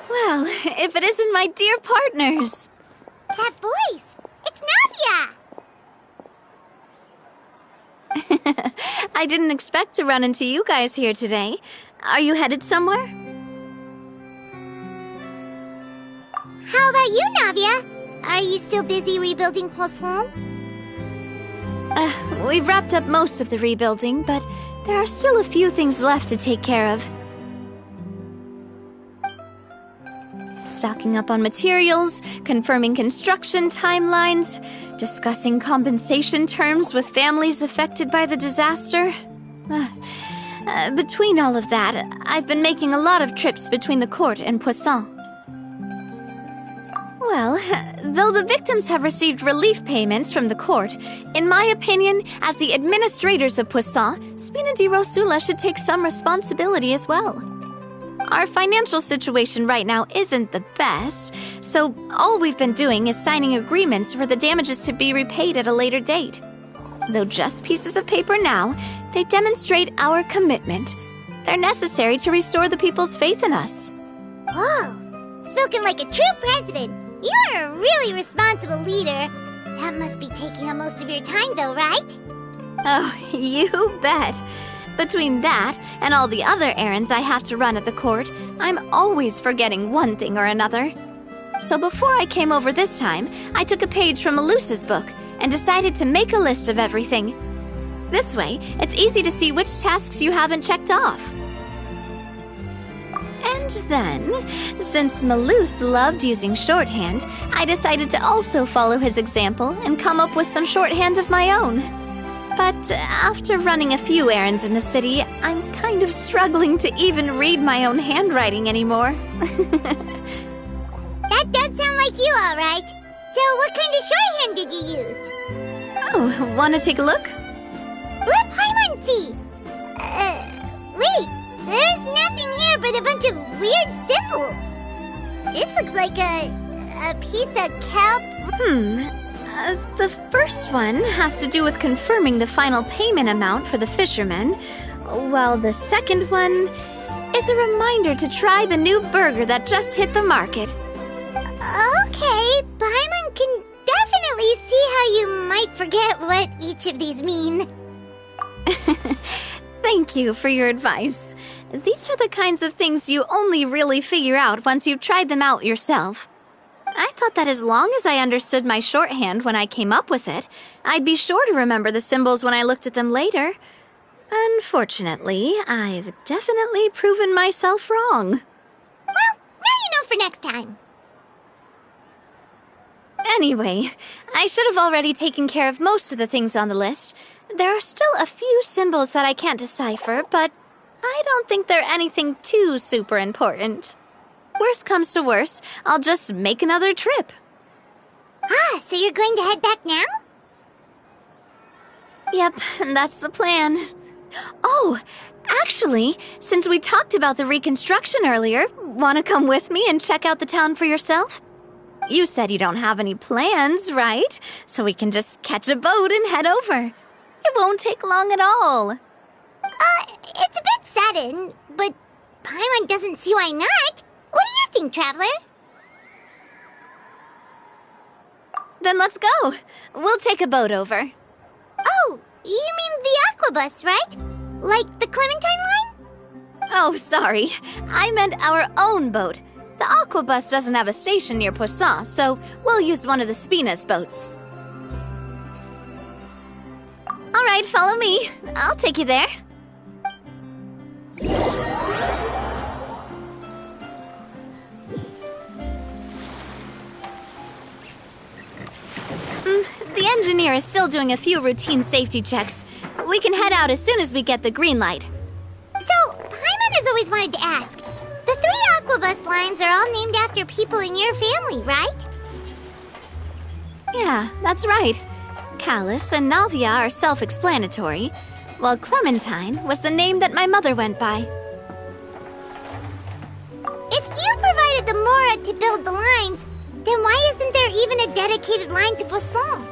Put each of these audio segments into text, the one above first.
Well, if it isn't my dear partners. That voice! It's Navia! I didn't expect to run into you guys here today. Are you headed somewhere? How about you, Navia? Are you still busy rebuilding Poisson? We've wrapped up most of the rebuilding, but there are still a few things left to take care of. Stocking up on materials, confirming construction timelines, discussing compensation terms with families affected by the disaster. Between all of that, I've been making a lot of trips between the court and Poisson. Well, though the victims have received relief payments from the court, in my opinion, as the administrators of Poisson, Spina di Rosula should take some responsibility as well. Our financial situation right now isn't the best, so all we've been doing is signing agreements for the damages to be repaid at a later date. Though just pieces of paper now, they demonstrate our commitment. They're necessary to restore the people's faith in us. Whoa! Spoken like a true president! You're a really responsible leader. That must be taking up most of your time though, right? Oh, you bet. Between that and all the other errands I have to run at the court, I'm always forgetting one thing or another. So before I came over this time, I took a page from Melusa's book and decided to make a list of everything. This way, it's easy to see which tasks you haven't checked off. And then, since Melus loved using shorthand, I decided to also follow his example and come up with some shorthand of my own. But after running a few errands in the city, I'm kind of struggling to even read my own handwriting anymore. That does sound like you, all right. So what kind of shorthand did you use? Oh, want to take a look? Let Paimon see! Wait, there's nothing here but a bunch of weird symbols. This looks like a piece of kelp. The first one has to do with confirming the final payment amount for the fishermen, while the second one is a reminder to try the new burger that just hit the market. Okay, Paimon can definitely see how you might forget what each of these mean. Thank you for your advice. These are the kinds of things you only really figure out once you've tried them out yourself. I thought that as long as I understood my shorthand when I came up with it, I'd be sure to remember the symbols when I looked at them later. Unfortunately, I've definitely proven myself wrong. Well, now you know for next time. Anyway, I should have already taken care of most of the things on the list. There are still a few symbols that I can't decipher, but I don't think they're anything too super important. Worst comes to worst, I'll just make another trip. Ah, so you're going to head back now? Yep, that's the plan. Oh, actually, since we talked about the reconstruction earlier, want to come with me and check out the town for yourself? You said you don't have any plans, right? So we can just catch a boat and head over. It won't take long at all. It's a bit sudden, but Paimon doesn't see why not. What do you think, Traveler? Then let's go. We'll take a boat over. Oh, you mean the aquabus, right? Like the Clementine line? Oh, sorry. I meant our own boat. The aquabus doesn't have a station near Poisson, so we'll use one of the Spina's boats. All right, follow me. I'll take you there. The engineer is still doing a few routine safety checks. We can head out as soon as we get the green light. So, Paimon has always wanted to ask. The 3 aquabus lines are all named after people in your family, right? Yeah, that's right. Callus and Navia are self-explanatory, while Clementine was the name that my mother went by. If you provided the Mora to build the lines, then why isn't there even a dedicated line to Poisson?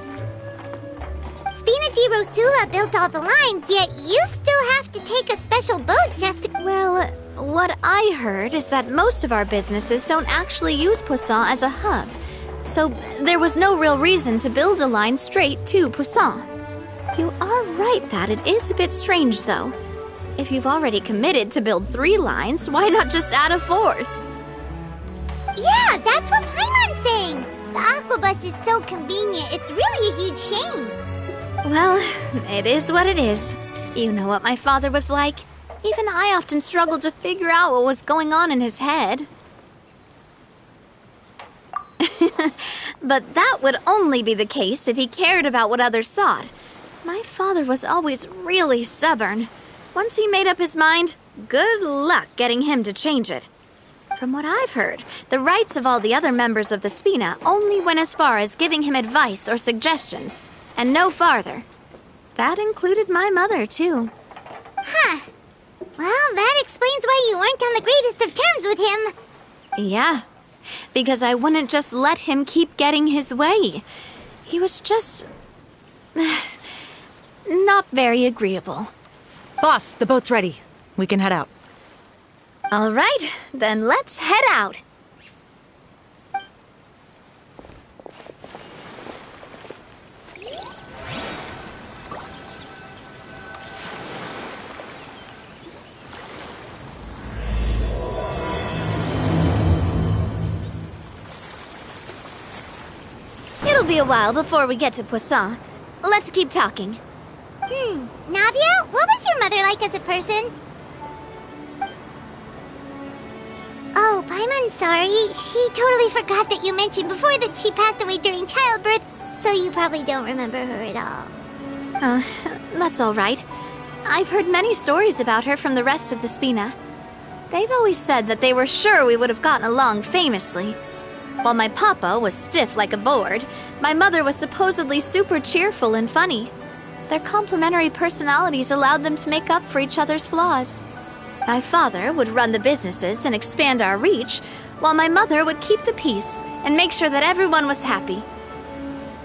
Spina di Rosula built all the lines, yet you still have to take a special boat just to... Well, what I heard is that most of our businesses don't actually use Poisson as a hub, so there was no real reason to build a line straight to Poisson. You are right that it is a bit strange, though. If you've already committed to build 3 lines, why not just add a 4th? Yeah, that's what Paimon's saying! The aquabus is so convenient, it's really a huge shame. Well, it is what it is. You know what my father was like. Even I often struggled to figure out what was going on in his head. But that would only be the case if he cared about what others thought. My father was always really stubborn. Once he made up his mind, good luck getting him to change it. From what I've heard, the rights of all the other members of the Spina only went as far as giving him advice or suggestions, and no farther. That included my mother, too. Huh. Well, that explains why you weren't on the greatest of terms with him. Yeah, because I wouldn't just let him keep getting his way. He was just... not very agreeable. Boss, the boat's ready. We can head out. All right, then let's head out. It'll be a while before we get to Poisson. Let's keep talking. Navia, what was your mother like as a person? Oh, Paimon's sorry. She totally forgot that you mentioned before that she passed away during childbirth, so you probably don't remember her at all. Oh, that's all right. I've heard many stories about her from the rest of the Spina. They've always said that they were sure we would have gotten along famously. While my papa was stiff like a board, my mother was supposedly super cheerful and funny. Their complementary personalities allowed them to make up for each other's flaws. My father would run the businesses and expand our reach, while my mother would keep the peace and make sure that everyone was happy.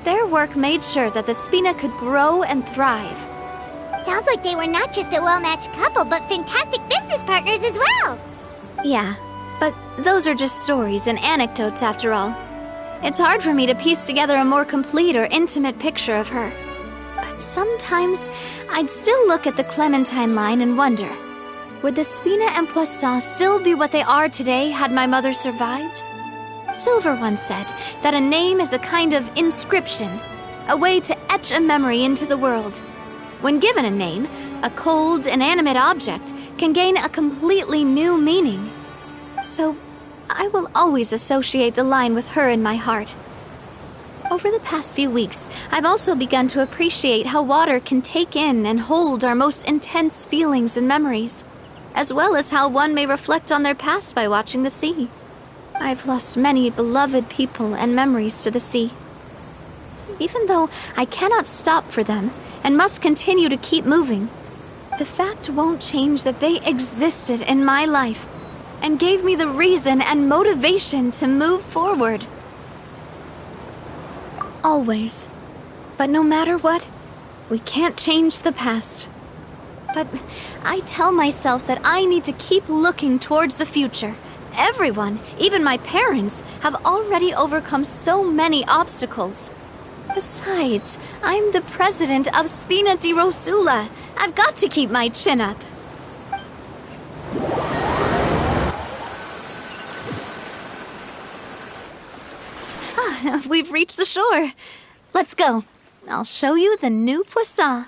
Their work made sure that the Spina could grow and thrive. Sounds like they were not just a well-matched couple, but fantastic business partners as well. Yeah, but those are just stories and anecdotes after all. It's hard for me to piece together a more complete or intimate picture of her. But sometimes I'd still look at the Clementine line and wonder, would the Spina and Poisson still be what they are today had my mother survived? Silver once said that a name is a kind of inscription, a way to etch a memory into the world. When given a name, a cold, inanimate object can gain a completely new meaning. So, I will always associate the line with her in my heart. Over the past few weeks, I've also begun to appreciate how water can take in and hold our most intense feelings and memories, as well as how one may reflect on their past by watching the sea. I've lost many beloved people and memories to the sea. Even though I cannot stop for them and must continue to keep moving, the fact won't change that they existed in my life and gave me the reason and motivation to move forward. Always. But no matter what, we can't change the past. But I tell myself that I need to keep looking towards the future. Everyone, even my parents, have already overcome so many obstacles. Besides, I'm the president of Spina di Rosula. I've got to keep my chin up. We've reached the shore. Let's go. I'll show you the new Poisson.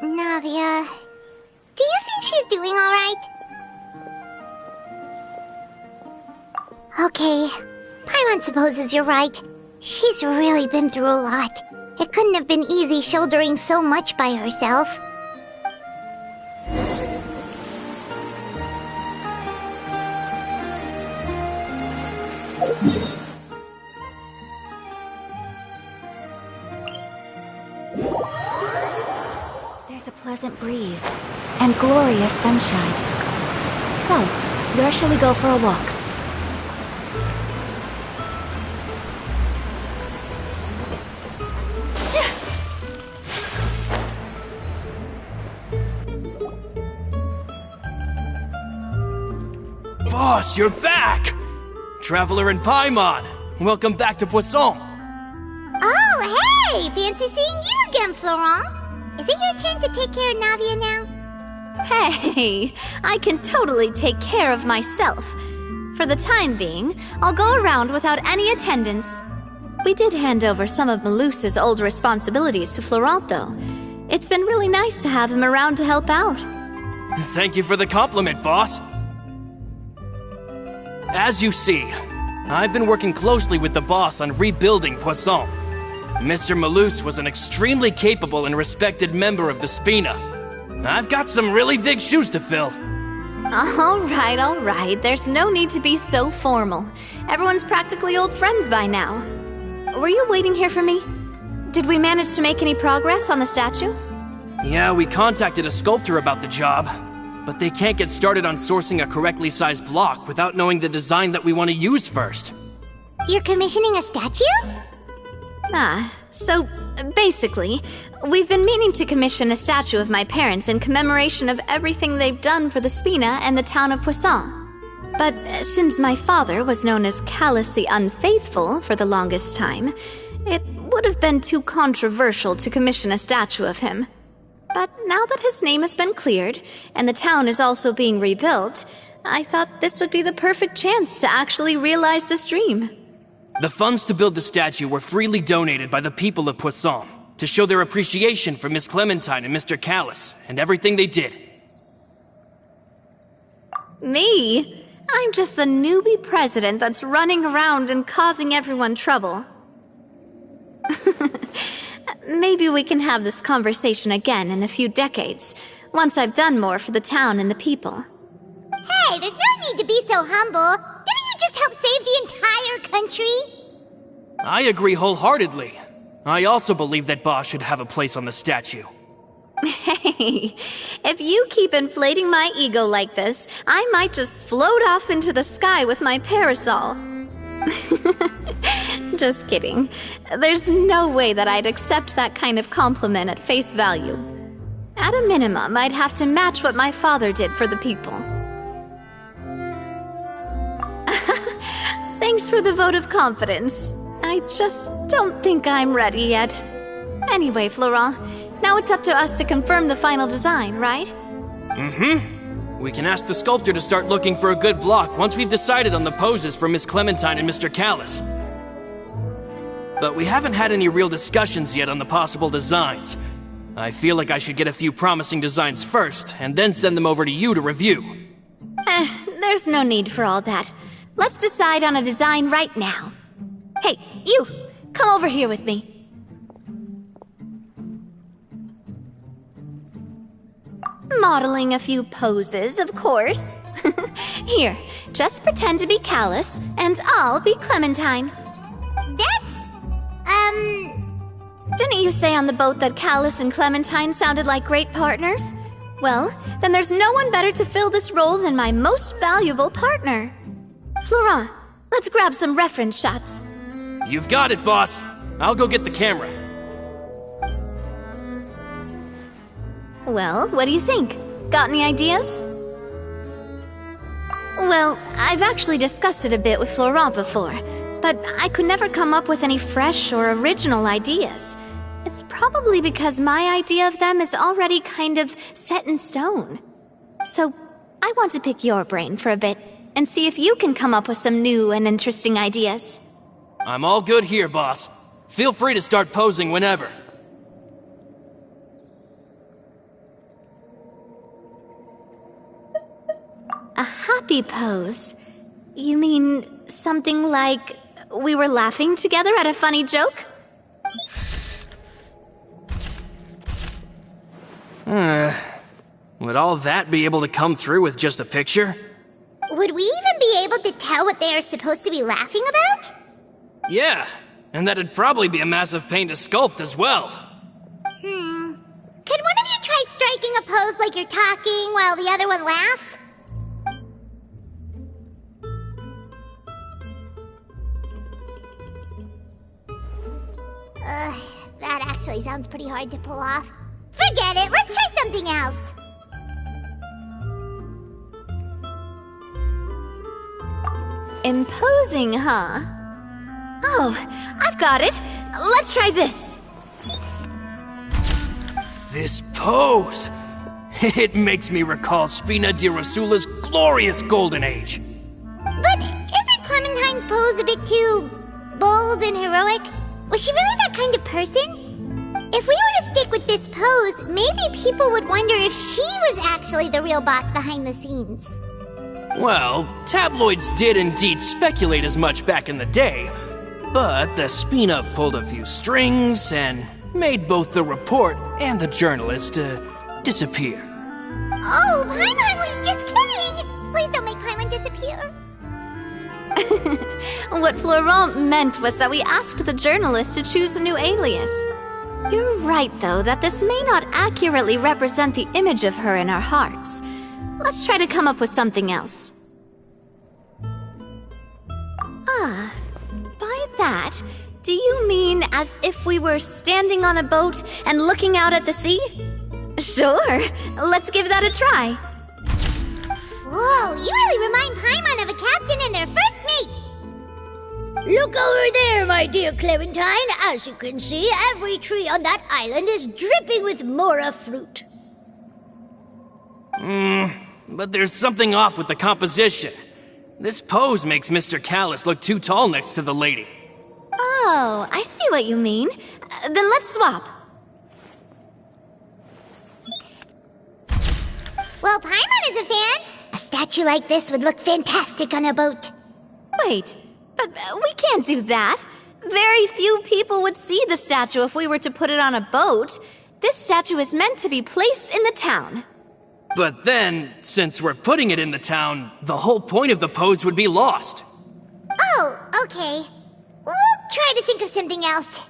Navia, do you think she's doing all right? Okay, Paimon supposes you're right. She's really been through a lot. It couldn't have been easy shouldering so much by herself. There's a pleasant breeze and glorious sunshine. So, where shall we go for a walk? Boss, you're back! Traveler in Paimon, welcome back to Poisson. Oh, hey! Fancy seeing you again, Florent. Is it your turn to take care of Navia now? Hey, I can totally take care of myself. For the time being, I'll go around without any attendance. We did hand over some of Malus's old responsibilities to Florent, though. It's been really nice to have him around to help out. Thank you for the compliment, boss. As you see, I've been working closely with the boss on rebuilding Poisson. Mr. Malus was an extremely capable and respected member of the Spina. I've got some really big shoes to fill. All right. There's no need to be so formal. Everyone's practically old friends by now. Were you waiting here for me? Did we manage to make any progress on the statue? Yeah, we contacted a sculptor about the job, but they can't get started on sourcing a correctly sized block without knowing the design that we want to use first. You're commissioning a statue? So basically, we've been meaning to commission a statue of my parents in commemoration of everything they've done for the Spina and the town of Poisson. But since my father was known as Callus the Unfaithful for the longest time, it would have been too controversial to commission a statue of him. But now that his name has been cleared, and the town is also being rebuilt, I thought this would be the perfect chance to actually realize this dream. The funds to build the statue were freely donated by the people of Poisson to show their appreciation for Miss Clementine and Mr. Callus and everything they did. Me? I'm just the newbie president that's running around and causing everyone trouble. Maybe we can have this conversation again in a few decades, once I've done more for the town and the people. Hey, there's no need to be so humble. Didn't you just help save the entire country? I agree wholeheartedly. I also believe that Boss should have a place on the statue. Hey, if you keep inflating my ego like this, I might just float off into the sky with my parasol. Just kidding. There's no way that I'd accept that kind of compliment at face value. At a minimum, I'd have to match what my father did for the people. Thanks for the vote of confidence. I just don't think I'm ready yet. Anyway, Florent, now it's up to us to confirm the final design, right? Mm-hmm. We can ask the sculptor to start looking for a good block once we've decided on the poses for Miss Clementine and Mr. Callus. But we haven't had any real discussions yet on the possible designs. I feel like I should get a few promising designs first, and then send them over to you to review. There's no need for all that. Let's decide on a design right now. Hey, you! Come over here with me. Modeling a few poses, of course. Here, just pretend to be Callus, and I'll be Clementine. Didn't you say on the boat that Callus and Clementine sounded like great partners? Well, then there's no one better to fill this role than my most valuable partner. Florent, let's grab some reference shots. You've got it, boss. I'll go get the camera. Well, what do you think? Got any ideas? Well, I've actually discussed it a bit with Florent before, but I could never come up with any fresh or original ideas. It's probably because my idea of them is already kind of set in stone. So, I want to pick your brain for a bit and see if you can come up with some new and interesting ideas. I'm all good here, boss. Feel free to start posing whenever. A happy pose? You mean something like we were laughing together at a funny joke? Would all that be able to come through with just a picture? Would we even be able to tell what they are supposed to be laughing about? Yeah, and that'd probably be a massive pain to sculpt as well. Could one of you try striking a pose like you're talking while the other one laughs? That actually sounds pretty hard to pull off. Forget it, let's try something else. imposing, huh? Oh, I've got it. Let's try this. This pose! It makes me recall Spina di Rosula's glorious golden age. But isn't Clementine's pose a bit too bold and heroic? Was she really that kind of person? If we were to stick with this pose, maybe people would wonder if she was actually the real boss behind the scenes. Well, tabloids did indeed speculate as much back in the day, but the Spina pulled a few strings and made both the report and the journalist disappear. Oh, Paimon was just kidding! Please don't make Paimon disappear. What Florent meant was that we asked the journalist to choose a new alias. You're right, though, that this may not accurately represent the image of her in our hearts. Let's try to come up with something else. Ah, by that, do you mean as if we were standing on a boat and looking out at the sea? Sure, let's give that a try. Whoa, you really remind Paimon of a captain and their first mate! Look over there, my dear Clementine. As you can see, every tree on that island is dripping with mora fruit. But there's something off with the composition. This pose makes Mr. Callis look too tall next to the lady. Oh, I see what you mean. Then let's swap. Well, Paimon is a fan. A statue like this would look fantastic on a boat. Wait, but we can't do that. Very few people would see the statue if we were to put it on a boat. This statue is meant to be placed in the town. But then, since we're putting it in the town, the whole point of the pose would be lost. Oh, okay. We'll try to think of something else.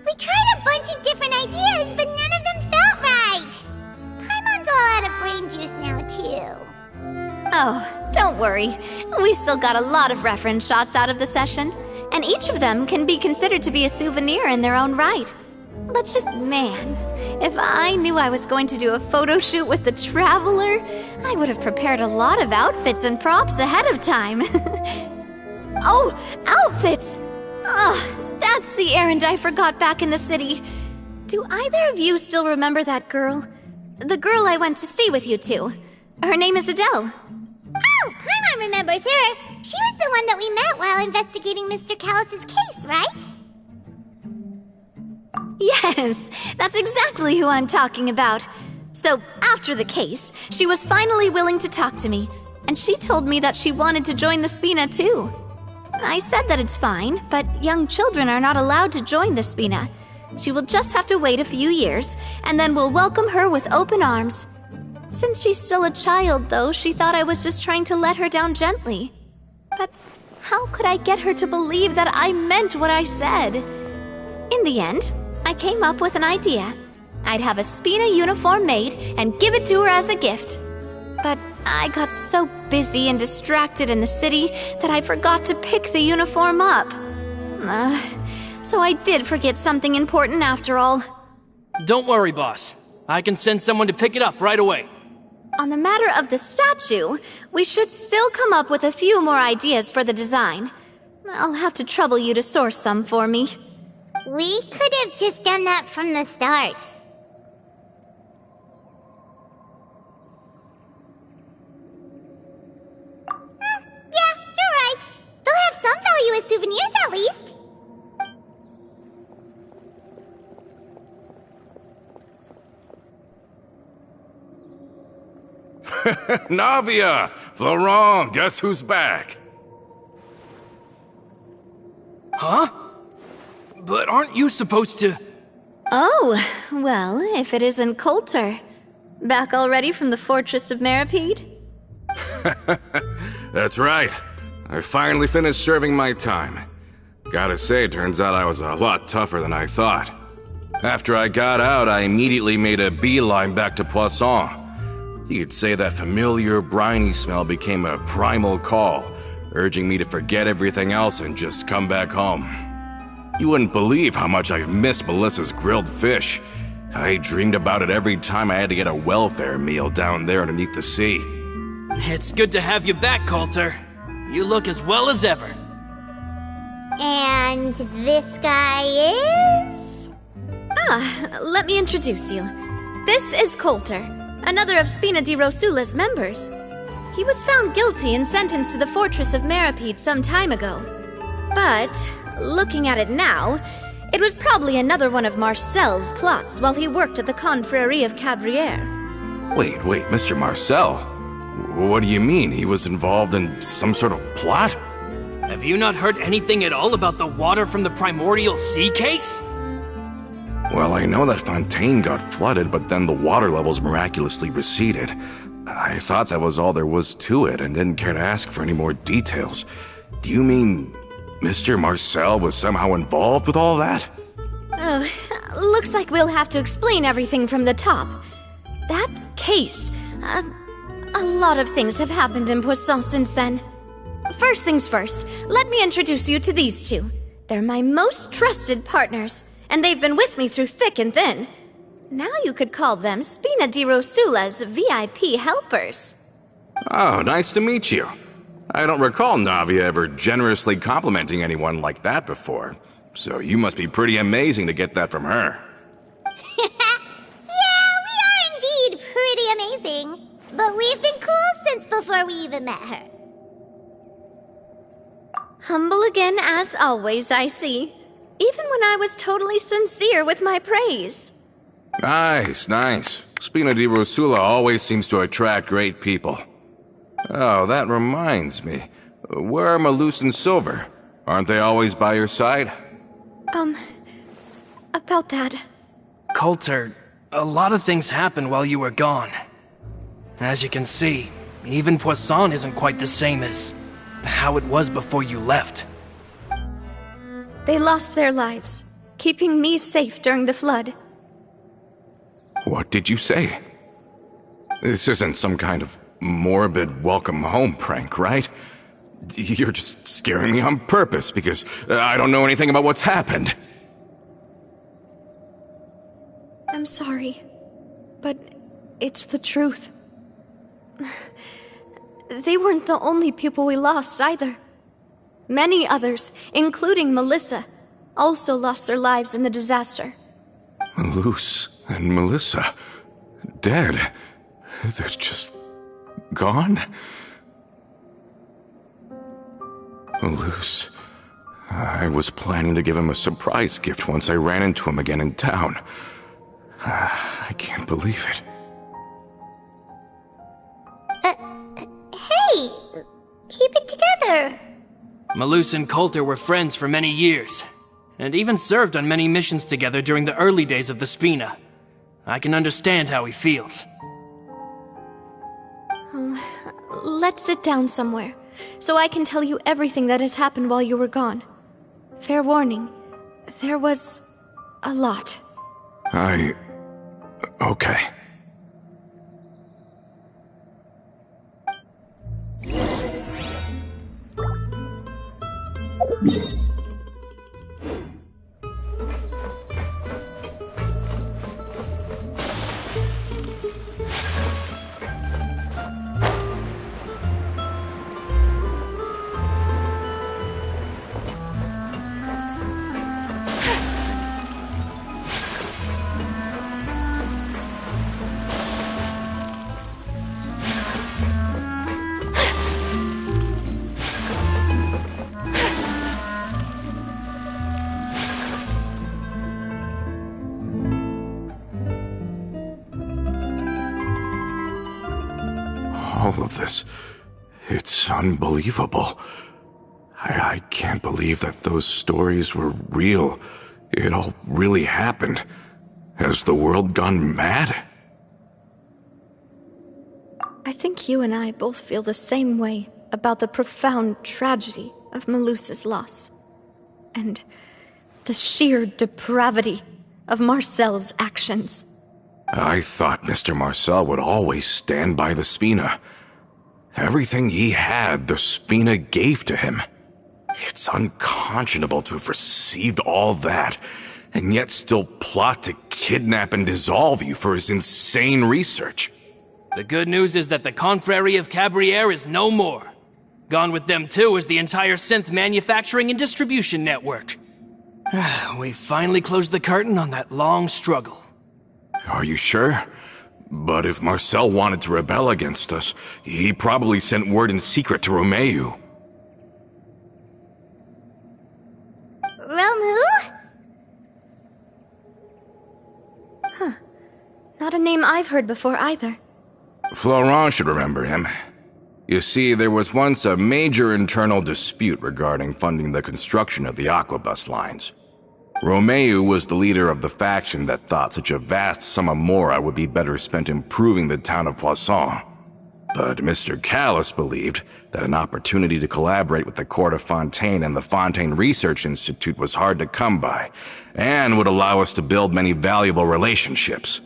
We tried a bunch of different ideas, but none of them felt right. Paimon's all out of brain juice now, too. Oh, don't worry. We still got a lot of reference shots out of the session, and each of them can be considered to be a souvenir in their own right. Man, if I knew I was going to do a photo shoot with the Traveler, I would have prepared a lot of outfits and props ahead of time. Oh, outfits! That's the errand I forgot back in the city. Do either of you still remember that girl? The girl I went to see with you two. Her name is Adele. Oh, Paimon remembers her. She was the one that we met while investigating Mr. Callis's case, right? Yes, that's exactly who I'm talking about. So, after the case, she was finally willing to talk to me, and she told me that she wanted to join the Spina too. I said that it's fine, but young children are not allowed to join the Spina. She will just have to wait a few years, and then we'll welcome her with open arms. Since she's still a child, though, she thought I was just trying to let her down gently. But how could I get her to believe that I meant what I said? In the end, I came up with an idea. I'd have a Spina uniform made and give it to her as a gift. But I got so busy and distracted in the city that I forgot to pick the uniform up. So I did forget something important after all. Don't worry, boss. I can send someone to pick it up right away. On the matter of the statue, we should still come up with a few more ideas for the design. I'll have to trouble you to source some for me. We could have just done that from the start. Yeah, you're right. They'll have some value as souvenirs at least. Navia! Florent, guess who's back? Huh? But aren't you supposed to... Oh, well, if it isn't Coulter. Back already from the Fortress of Maripede? That's right. I finally finished serving my time. Gotta say, turns out I was a lot tougher than I thought. After I got out, I immediately made a beeline back to Poisson. You could say that familiar, briny smell became a primal call, urging me to forget everything else and just come back home. You wouldn't believe how much I've missed Melissa's grilled fish. I dreamed about it every time I had to get a welfare meal down there underneath the sea. It's good to have you back, Coulter. You look as well as ever. And this guy is? Let me introduce you. This is Coulter, another of Spina di Rosula's members. He was found guilty and sentenced to the fortress of Meripede some time ago. But, looking at it now, it was probably another one of Marcel's plots while he worked at the Confrérie of Cabrières. Wait, Mr. Marcel? What do you mean? He was involved in some sort of plot? Have you not heard anything at all about the water from the primordial sea case? Well, I know that Fontaine got flooded, but then the water levels miraculously receded. I thought that was all there was to it and didn't care to ask for any more details. Do you mean Mr. Marcel was somehow involved with all that? Oh, looks like we'll have to explain everything from the top. That case, a lot of things have happened in Poisson since then. First things first, let me introduce you to these two. They're my most trusted partners, and they've been with me through thick and thin. Now you could call them Spina di Rosula's VIP helpers. Oh, nice to meet you. I don't recall Navia ever generously complimenting anyone like that before, so you must be pretty amazing to get that from her. Yeah, we are indeed pretty amazing. But we've been cool since before we even met her. Humble again as always, I see. Even when I was totally sincere with my praise. Nice. Spina di Rosula always seems to attract great people. Oh, that reminds me. Where are Malus and Silver? Aren't they always by your side? About that. Coulter, a lot of things happened while you were gone. As you can see, even Poisson isn't quite the same as how it was before you left. They lost their lives, keeping me safe during the flood. What did you say? This isn't some kind of morbid welcome home prank, right? You're just scaring me on purpose because I don't know anything about what's happened. I'm sorry, but it's the truth. They weren't the only people we lost, either. Many others, including Melissa, also lost their lives in the disaster. Malus and Melissa, dead. They're just gone? Malus, I was planning to give him a surprise gift once I ran into him again in town. I can't believe it. Hey, keep it together. Malus and Coulter were friends for many years, and even served on many missions together during the early days of the Spina. I can understand how he feels. Let's sit down somewhere, so I can tell you everything that has happened while you were gone. Fair warning, there was a lot. Okay. All of this, it's unbelievable. I can't believe that those stories were real. It all really happened. Has the world gone mad? I think you and I both feel the same way about the profound tragedy of Melusa's loss. And the sheer depravity of Marcel's actions. I thought Mr. Marcel would always stand by the Spina. Everything he had, the Spina gave to him. It's unconscionable to have received all that, and yet still plot to kidnap and dissolve you for his insane research. The good news is that the Confrérie of Cabriere is no more. Gone with them too is the entire synth manufacturing and distribution network. We finally closed the curtain on that long struggle. Are you sure? But if Marcel wanted to rebel against us, he probably sent word in secret to Romeu. Romeu? Not a name I've heard before either. Florent should remember him. You see, there was once a major internal dispute regarding funding the construction of the Aquabus lines. Romeu was the leader of the faction that thought such a vast sum of mora would be better spent improving the town of Poisson. But Mr. Callis believed that an opportunity to collaborate with the court of Fontaine and the Fontaine Research Institute was hard to come by, and would allow us to build many valuable relationships.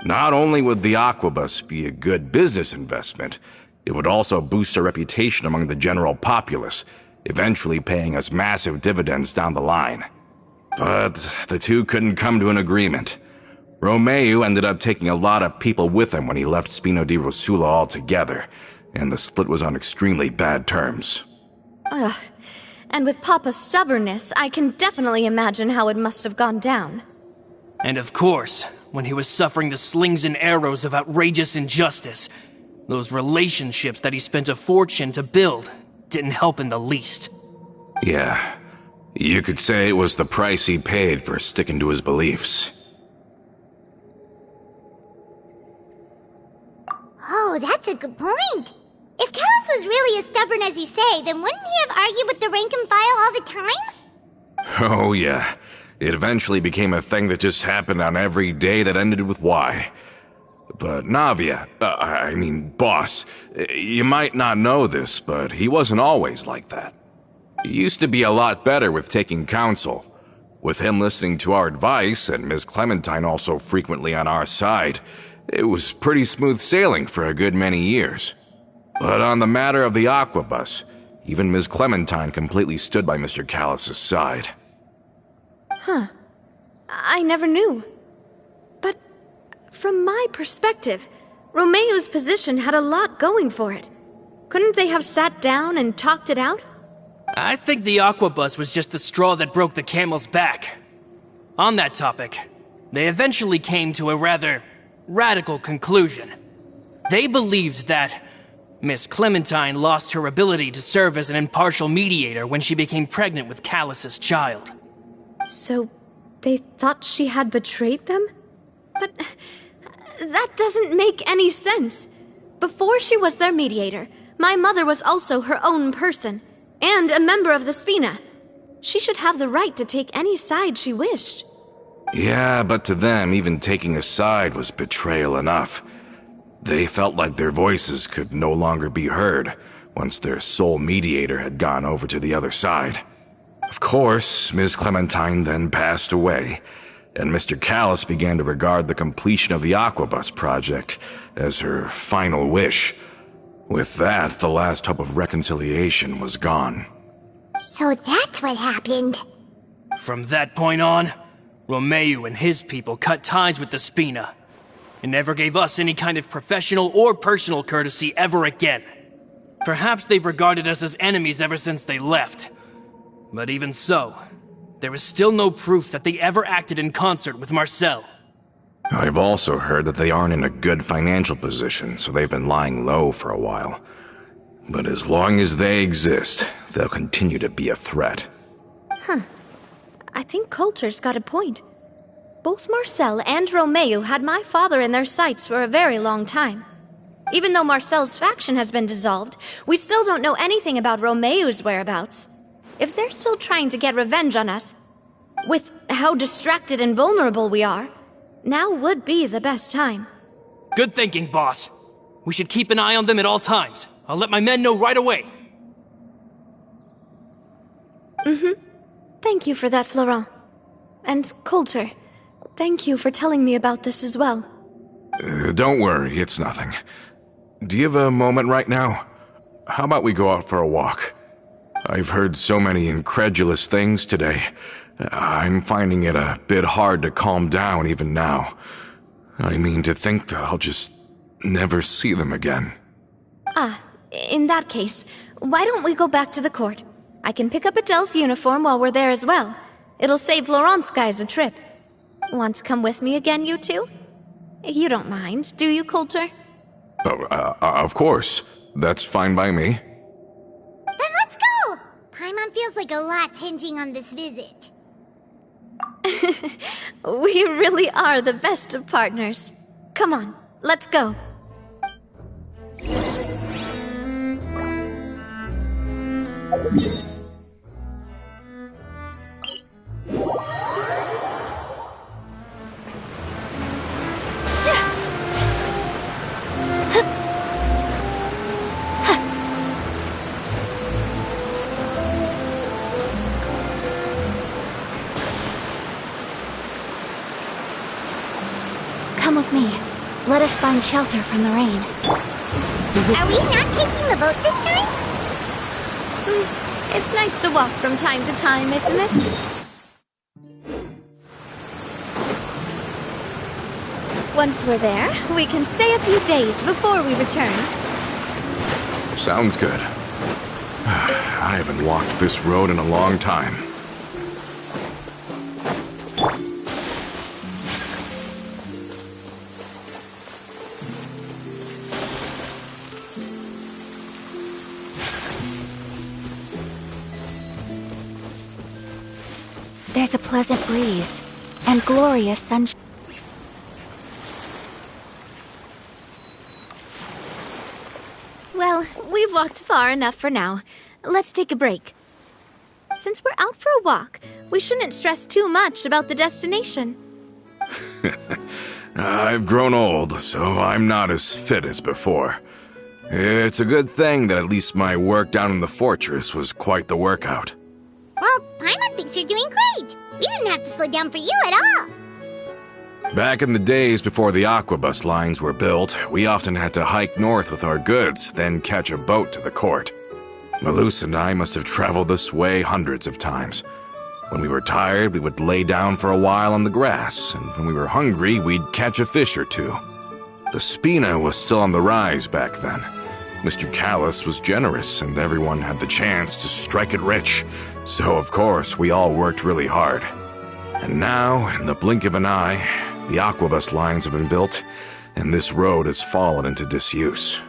Not only would the Aquabus be a good business investment, it would also boost our reputation among the general populace, eventually paying us massive dividends down the line. But the two couldn't come to an agreement. Romeu ended up taking a lot of people with him when he left Spina di Rosula altogether, and the split was on extremely bad terms. And with Papa's stubbornness, I can definitely imagine how it must have gone down. And of course, when he was suffering the slings and arrows of outrageous injustice, those relationships that he spent a fortune to build didn't help in the least. Yeah, you could say it was the price he paid for sticking to his beliefs. Oh, that's a good point. If Callis was really as stubborn as you say, then wouldn't he have argued with the rank and file all the time? Oh yeah, it eventually became a thing that just happened on every day that ended with Y. But Navia, boss, you might not know this, but he wasn't always like that. He used to be a lot better with taking counsel. With him listening to our advice, and Ms. Clementine also frequently on our side, it was pretty smooth sailing for a good many years. But on the matter of the Aquabus, even Ms. Clementine completely stood by Mr. Callis's side. I never knew. But from my perspective, Romeu's position had a lot going for it. Couldn't they have sat down and talked it out? I think the Aquabus was just the straw that broke the camel's back. On that topic, they eventually came to a rather radical conclusion. They believed that Miss Clementine lost her ability to serve as an impartial mediator when she became pregnant with Callis's child. So, they thought she had betrayed them? But that doesn't make any sense. Before she was their mediator, my mother was also her own person, and a member of the Spina. She should have the right to take any side she wished. Yeah, but to them, even taking a side was betrayal enough. They felt like their voices could no longer be heard once their sole mediator had gone over to the other side. Of course, Ms. Clementine then passed away, and Mr. Callis began to regard the completion of the Aquabus project as her final wish. With that, the last hope of reconciliation was gone. So that's what happened. From that point on, Romeu and his people cut ties with the Spina, and never gave us any kind of professional or personal courtesy ever again. Perhaps they've regarded us as enemies ever since they left. But even so, there is still no proof that they ever acted in concert with Marcel. I've also heard that they aren't in a good financial position, so they've been lying low for a while. But as long as they exist, they'll continue to be a threat. I think Coulter's got a point. Both Marcel and Romeu had my father in their sights for a very long time. Even though Marcel's faction has been dissolved, we still don't know anything about Romeu's whereabouts. If they're still trying to get revenge on us, with how distracted and vulnerable we are, now would be the best time. Good thinking, boss. We should keep an eye on them at all times. I'll let my men know right away. Thank you for that, Florent. And Coulter, thank you for telling me about this as well. Don't worry, it's nothing. Do you have a moment right now? how about we go out for a walk? I've heard so many incredulous things today. I'm finding it a bit hard to calm down even now. I mean, to think that I'll just never see them again. In that case, why don't we go back to the court? I can pick up Adele's uniform while we're there as well. It'll save Laurent's guys a trip. Want to come with me again, you two? You don't mind, do you, Coulter? Of course. That's fine by me. Then let's go! Paimon feels like a lot's hinging on this visit. We really are the best of partners. Come on, let's go. Come with me. Let us find shelter from the rain. Are we not taking the boat this time? It's nice to walk from time to time, isn't it? Once we're there, we can stay a few days before we return. Sounds good. I haven't walked this road in a long time. There's a pleasant breeze and glorious sunshine. Well, we've walked far enough for now. Let's take a break. Since we're out for a walk, we shouldn't stress too much about the destination. I've grown old, so I'm not as fit as before. It's a good thing that at least my work down in the fortress was quite the workout. Well, Paimon thinks you're doing great. We didn't have to slow down for you at all. Back in the days before the aquabus lines were built, we often had to hike north with our goods, then catch a boat to the court. Malus and I must have traveled this way hundreds of times. When we were tired, we would lay down for a while on the grass, and when we were hungry, we'd catch a fish or two. The spina was still on the rise back then. Mr. Callis was generous, and everyone had the chance to strike it rich. So, of course, we all worked really hard. And now, in the blink of an eye, the aquabus lines have been built, and this road has fallen into disuse.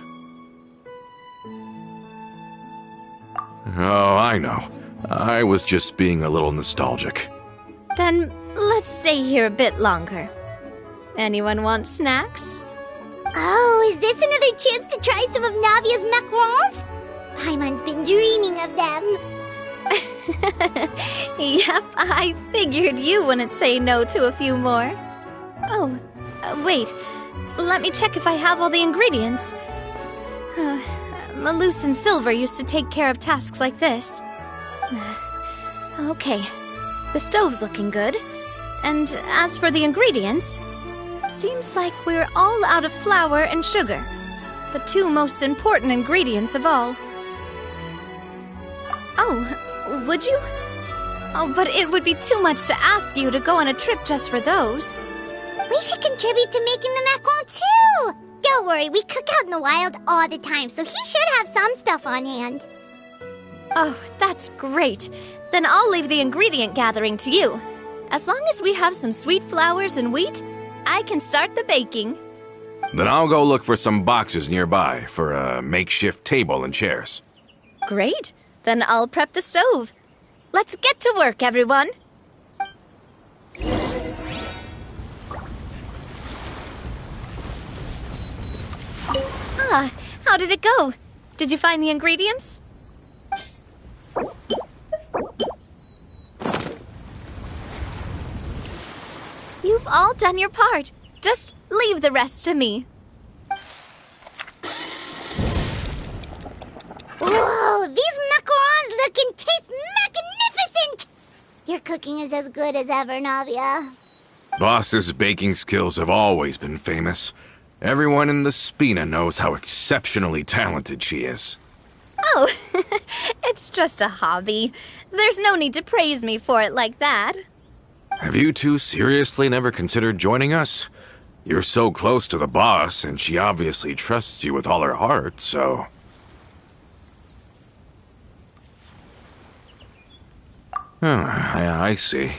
Oh, I know. I was just being a little nostalgic. Then let's stay here a bit longer. Anyone want snacks? Oh, is this another chance to try some of Navia's macarons? Paimon's been dreaming of them. Yep, I figured you wouldn't say no to a few more. Oh, wait. Let me check if I have all the ingredients. Malus and Silver used to take care of tasks like this. Okay, the stove's looking good. And as for the ingredients, seems like we're all out of flour and sugar, the two most important ingredients of all. Oh, would you? Oh, but it would be too much to ask you to go on a trip just for those. We should contribute to making the macaron too! Don't worry, we cook out in the wild all the time, so he should have some stuff on hand. Oh, that's great. Then I'll leave the ingredient gathering to you. As long as we have some sweet flours and wheat, I can start the baking. Then I'll go look for some boxes nearby for a makeshift table and chairs. Great. Then I'll prep the stove. Let's get to work, everyone. How did it go? Did you find the ingredients? You've all done your part. Just leave the rest to me. Whoa, these macarons look and taste magnificent! Your cooking is as good as ever, Navia. Boss's baking skills have always been famous. Everyone in the Spina knows how exceptionally talented she is. Oh, it's just a hobby. There's no need to praise me for it like that. Have you two seriously never considered joining us? You're so close to the boss, and she obviously trusts you with all her heart, so... I see.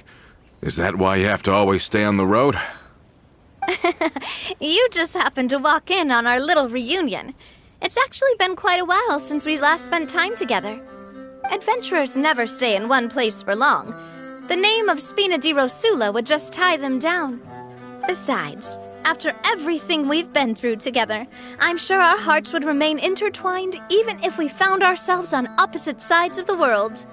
Is that why you have to always stay on the road? You just happened to walk in on our little reunion. It's actually been quite a while since we last spent time together. Adventurers never stay in one place for long. The name of Spina di Rosula would just tie them down. Besides, after everything we've been through together, I'm sure our hearts would remain intertwined even if we found ourselves on opposite sides of the world.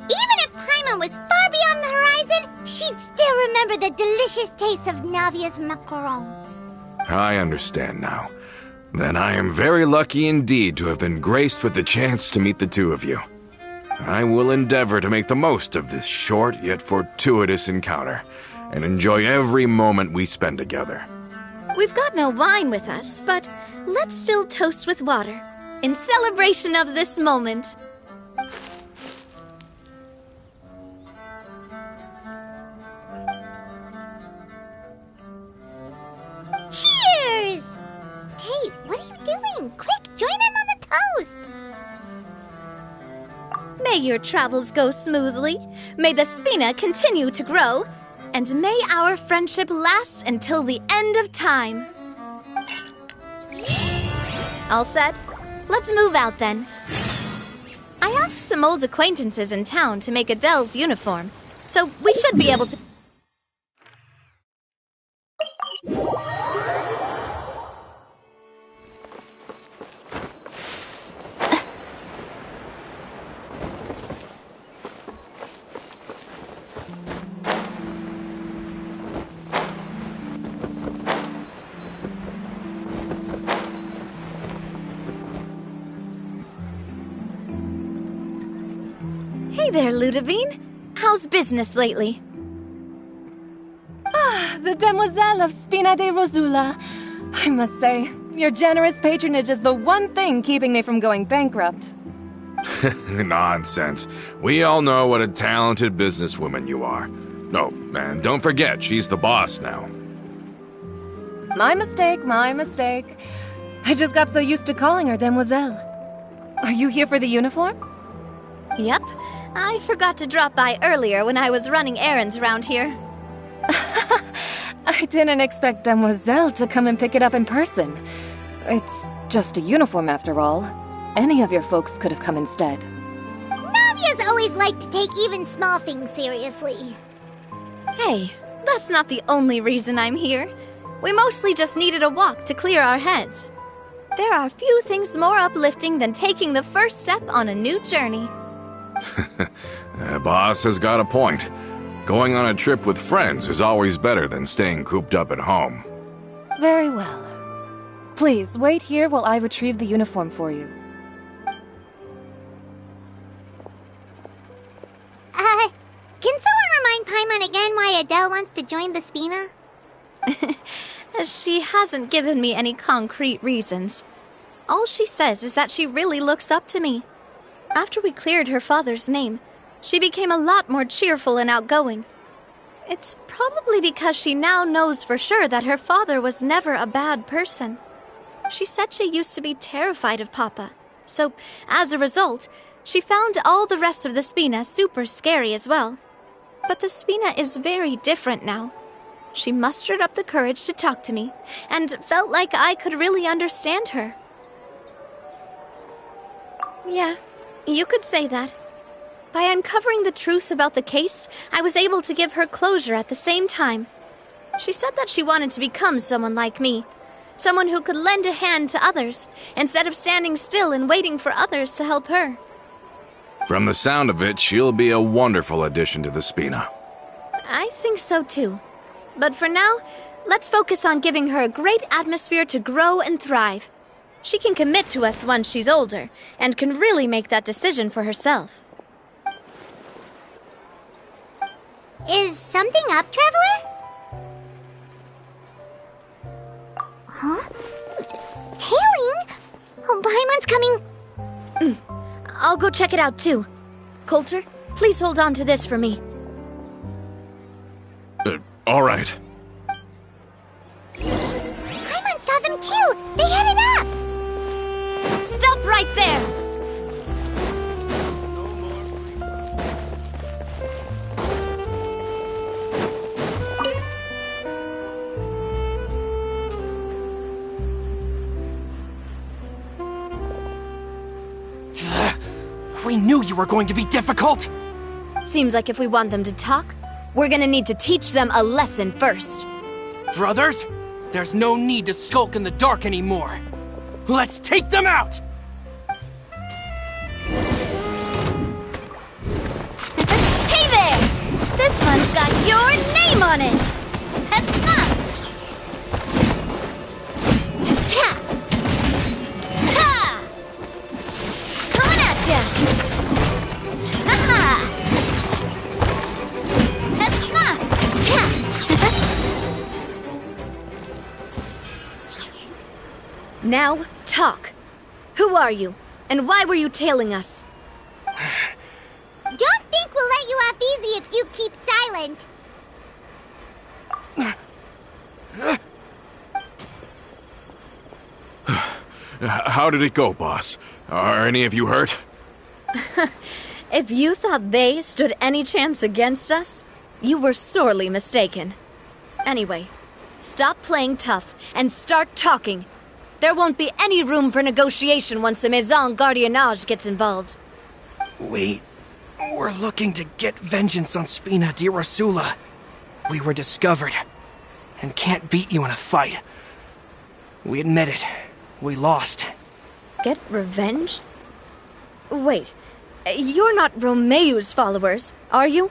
Even if Paimon was far beyond the horizon, she'd still remember the delicious taste of Navia's macaron. I understand now. Then I am very lucky indeed to have been graced with the chance to meet the two of you. I will endeavor to make the most of this short yet fortuitous encounter, and enjoy every moment we spend together. We've got no wine with us, but let's still toast with water, in celebration of this moment. Cheers! Hey, what are you doing? Quick, join in on the toast! May your travels go smoothly, may the Spina continue to grow, and may our friendship last until the end of time. All set? Let's move out then. I asked some old acquaintances in town to make Adele's uniform, so we should be able to... Hey there, Ludovine. How's business lately? The Demoiselle of Spina di Rosula. I must say, your generous patronage is the one thing keeping me from going bankrupt. Nonsense. We all know what a talented businesswoman you are. No, and don't forget, she's the boss now. My mistake, my mistake. I just got so used to calling her Demoiselle. Are you here for the uniform? Yep. I forgot to drop by earlier when I was running errands around here. I didn't expect Demoiselle to come and pick it up in person. It's just a uniform after all. Any of your folks could have come instead. Navia's always liked to take even small things seriously. Hey, that's not the only reason I'm here. We mostly just needed a walk to clear our heads. There are few things more uplifting than taking the first step on a new journey. Boss has got a point. Going on a trip with friends is always better than staying cooped up at home. Very well. Please, wait here while I retrieve the uniform for you. Can someone remind Paimon again why Adele wants to join the Spina? She hasn't given me any concrete reasons. All she says is that she really looks up to me. After we cleared her father's name, she became a lot more cheerful and outgoing. It's probably because she now knows for sure that her father was never a bad person. She said she used to be terrified of Papa, so as a result, she found all the rest of the Spina super scary as well. But the Spina is very different now. She mustered up the courage to talk to me, and felt like I could really understand her. Yeah, you could say that. By uncovering the truth about the case, I was able to give her closure at the same time. She said that she wanted to become someone like me, someone who could lend a hand to others, instead of standing still and waiting for others to help her. From the sound of it, she'll be a wonderful addition to the Spina. I think so too. But for now, let's focus on giving her a great atmosphere to grow and thrive. She can commit to us once she's older, and can really make that decision for herself. Is something up, Traveler? Huh? Tailing? Oh, Paimon's coming! I'll go check it out too. Coulter, please hold on to this for me. All right. Paimon saw them too! They headed up! Stop right there! We knew you were going to be difficult! Seems like if we want them to talk, we're gonna need to teach them a lesson first. Brothers, there's no need to skulk in the dark anymore. Let's take them out! Hey there! This one's got your name on it! Cha! Ha! Coming at ya! Ha! Cha! Now, talk. Who are you? And why were you tailing us? Don't think we'll let you off easy if you keep silent. How did it go, boss? Are any of you hurt? If you thought they stood any chance against us, you were sorely mistaken. Anyway, stop playing tough and start talking. There won't be any room for negotiation once the Maison Gardiennage gets involved. We're looking to get vengeance on Spina di Rosula. We were discovered, and can't beat you in a fight. We admit it. We lost. Get revenge? Wait, you're not Romeu's followers, are you?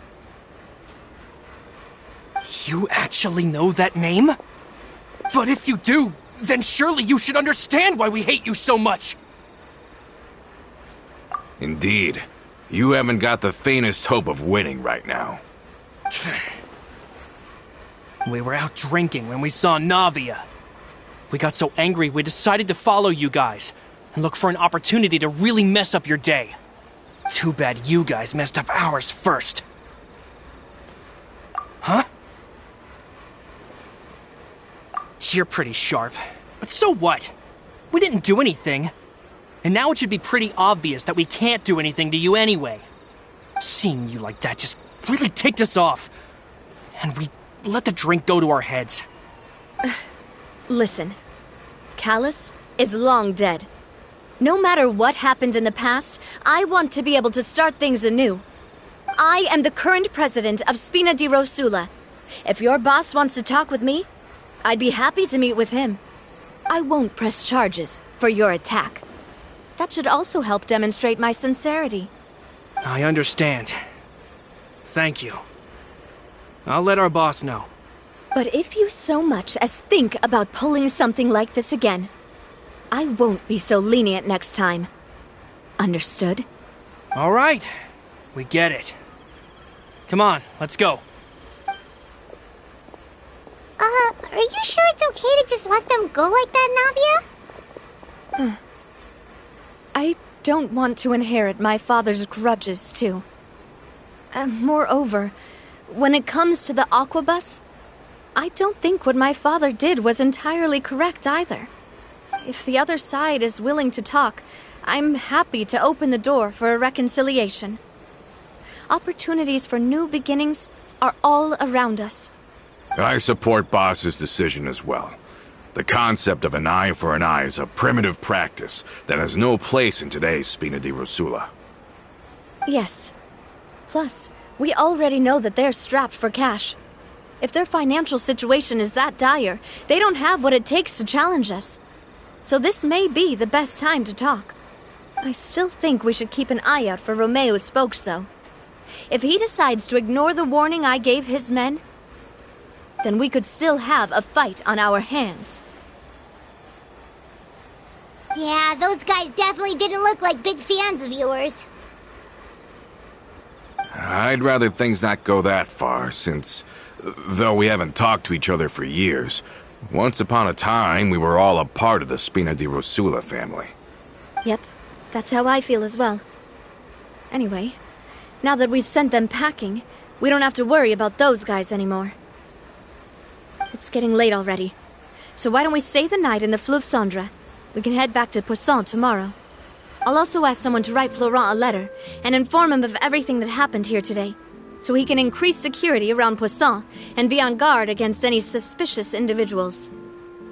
You actually know that name? But if you do, then surely you should understand why we hate you so much! Indeed. You haven't got the faintest hope of winning right now. We were out drinking when we saw Navia. We got so angry we decided to follow you guys and look for an opportunity to really mess up your day. Too bad you guys messed up ours first. Huh? You're pretty sharp, but so what? We didn't do anything. And now it should be pretty obvious that we can't do anything to you anyway. Seeing you like that just really ticked us off. And we let the drink go to our heads. Listen, Callus is long dead. No matter what happened in the past, I want to be able to start things anew. I am the current president of Spina di Rosula. If your boss wants to talk with me, I'd be happy to meet with him. I won't press charges for your attack. That should also help demonstrate my sincerity. I understand. Thank you. I'll let our boss know. But if you so much as think about pulling something like this again, I won't be so lenient next time. Understood? All right. We get it. Come on, let's go. Are you sure it's okay to just let them go like that, Navia? I don't want to inherit my father's grudges, too. Moreover, when it comes to the aquabus, I don't think what my father did was entirely correct either. If the other side is willing to talk, I'm happy to open the door for a reconciliation. Opportunities for new beginnings are all around us. I support Boss's decision as well. The concept of an eye for an eye is a primitive practice that has no place in today's Spina di Rosula. Yes. Plus, we already know that they're strapped for cash. If their financial situation is that dire, they don't have what it takes to challenge us. So this may be the best time to talk. I still think we should keep an eye out for Romeu's folks, though. If he decides to ignore the warning I gave his men, then we could still have a fight on our hands. Yeah, those guys definitely didn't look like big fans of yours. I'd rather things not go that far, since, though we haven't talked to each other for years, once upon a time we were all a part of the Spina di Rosula family. Yep, that's how I feel as well. Anyway, now that we've sent them packing, we don't have to worry about those guys anymore. It's getting late already, so why don't we stay the night in the fleuve Cendré? We can head back to Poisson tomorrow. I'll also ask someone to write Florent a letter and inform him of everything that happened here today, so he can increase security around Poisson and be on guard against any suspicious individuals.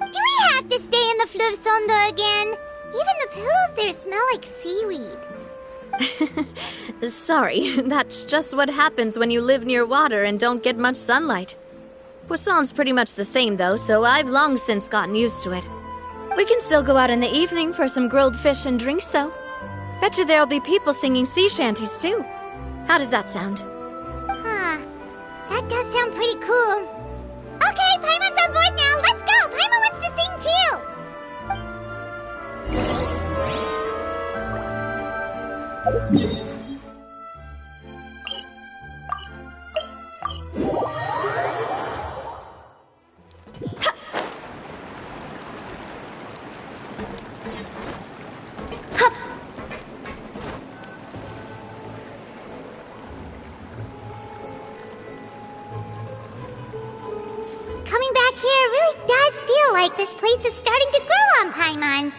Do we have to stay in the fleuve Cendré again? Even the pillows there smell like seaweed. Sorry, that's just what happens when you live near water and don't get much sunlight. Poisson's pretty much the same though, so I've long since gotten used to it. We can still go out in the evening for some grilled fish and drinks though. Betcha there'll be people singing sea shanties too. How does that sound? Huh. That does sound pretty cool. Okay, Paimon's on board now. Let's go. Paimon wants to sing too. Coming back here really does feel like this place is starting to grow on Paimon.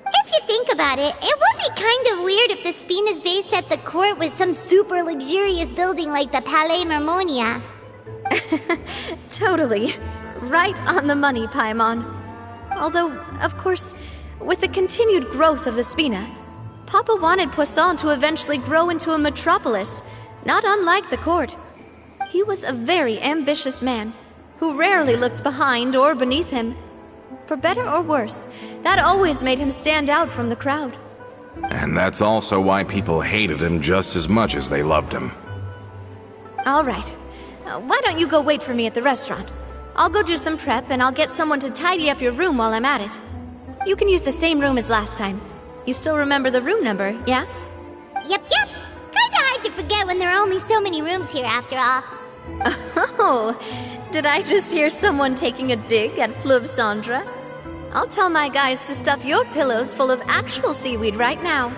If you think about it, it would be kind of weird if the Spina's base at the court was some super luxurious building like the Palais Marmonia. Totally. Right on the money, Paimon. Although, of course, with the continued growth of the Spina, Papa wanted Poisson to eventually grow into a metropolis, not unlike the court. He was a very ambitious man, who rarely looked behind or beneath him. For better or worse, that always made him stand out from the crowd. And that's also why people hated him just as much as they loved him. All right. Why don't you go wait for me at the restaurant? I'll go do some prep and I'll get someone to tidy up your room while I'm at it. You can use the same room as last time. You still remember the room number, yeah? Yep. Kinda hard to forget when there are only so many rooms here after all. Oh, did I just hear someone taking a dig at Fleuve Cendré? I'll tell my guys to stuff your pillows full of actual seaweed right now.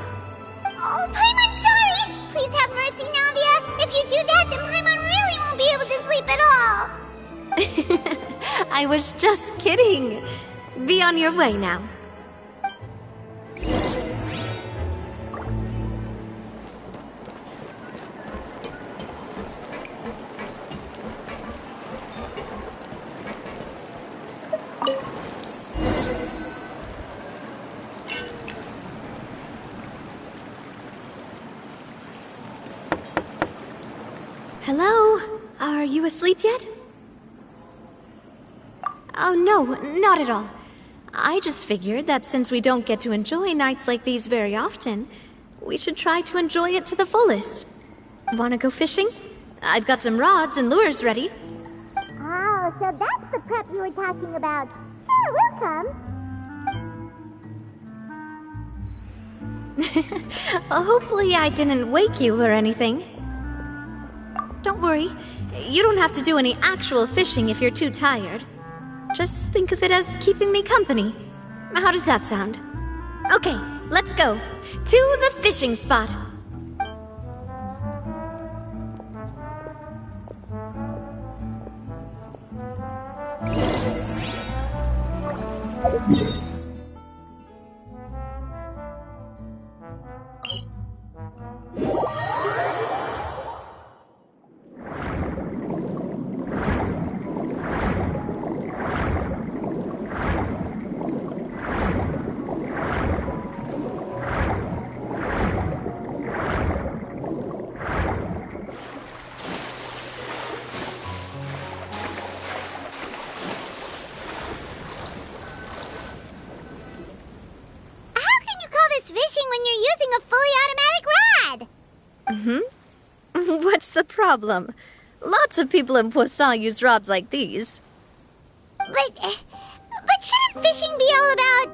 Oh, Paimon, sorry! Please have mercy, Navia. If you do that, then Paimon really won't be able to sleep at all. I was just kidding. Be on your way now. Hello? Are you asleep yet? Oh, no, not at all. I just figured that since we don't get to enjoy nights like these very often, we should try to enjoy it to the fullest. Wanna go fishing? I've got some rods and lures ready. Oh, so that's the prep you were talking about. Sure, we'll come. Hopefully I didn't wake you or anything. Don't worry, you don't have to do any actual fishing if you're too tired. Just think of it as keeping me company. How does that sound? Okay, let's go. To the fishing spot. Fishing when you're using a fully automatic rod. What's the problem? Lots of people in Poisson use rods like these. But shouldn't fishing be all about,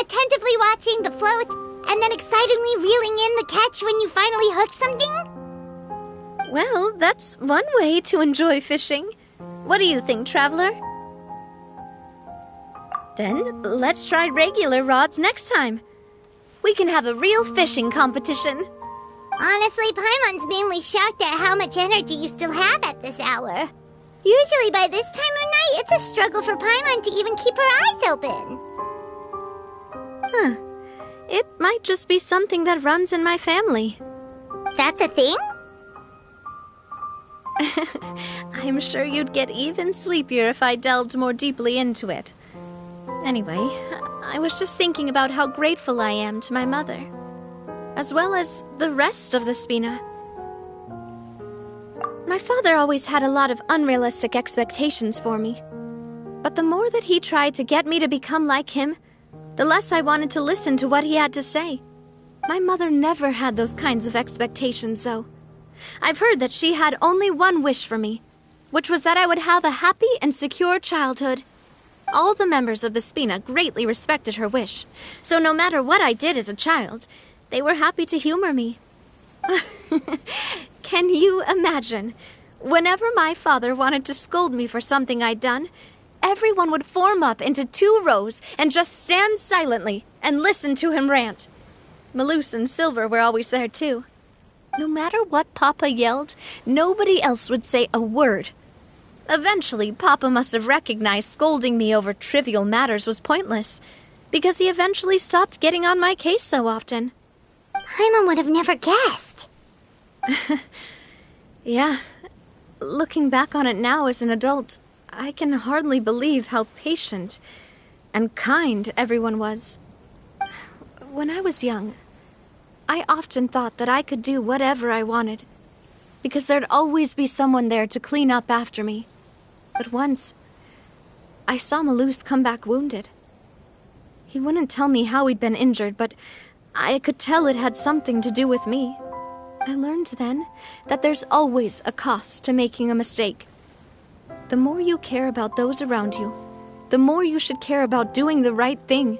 attentively watching the float and then excitedly reeling in the catch when you finally hook something? Well, that's one way to enjoy fishing. What do you think, Traveler? Then let's try regular rods next time. We can have a real fishing competition. Honestly, Paimon's mainly shocked at how much energy you still have at this hour. Usually by this time of night, it's a struggle for Paimon to even keep her eyes open. Huh. It might just be something that runs in my family. That's a thing? I'm sure you'd get even sleepier if I delved more deeply into it. Anyway, I was just thinking about how grateful I am to my mother, as well as the rest of the Spina. My father always had a lot of unrealistic expectations for me, but the more that he tried to get me to become like him, the less I wanted to listen to what he had to say. My mother never had those kinds of expectations, though. I've heard that she had only one wish for me, which was that I would have a happy and secure childhood. All the members of the Spina greatly respected her wish, so no matter what I did as a child, they were happy to humor me. Can you imagine? Whenever my father wanted to scold me for something I'd done, everyone would form up into 2 rows and just stand silently and listen to him rant. Malouse and Silver were always there, too. No matter what Papa yelled, nobody else would say a word. Eventually, Papa must have recognized scolding me over trivial matters was pointless, because he eventually stopped getting on my case so often. Paimon would have never guessed. Yeah. Looking back on it now as an adult, I can hardly believe how patient and kind everyone was. When I was young, I often thought that I could do whatever I wanted, because there'd always be someone there to clean up after me. But once, I saw Malouse come back wounded. He wouldn't tell me how he'd been injured, but I could tell it had something to do with me. I learned then that there's always a cost to making a mistake. The more you care about those around you, the more you should care about doing the right thing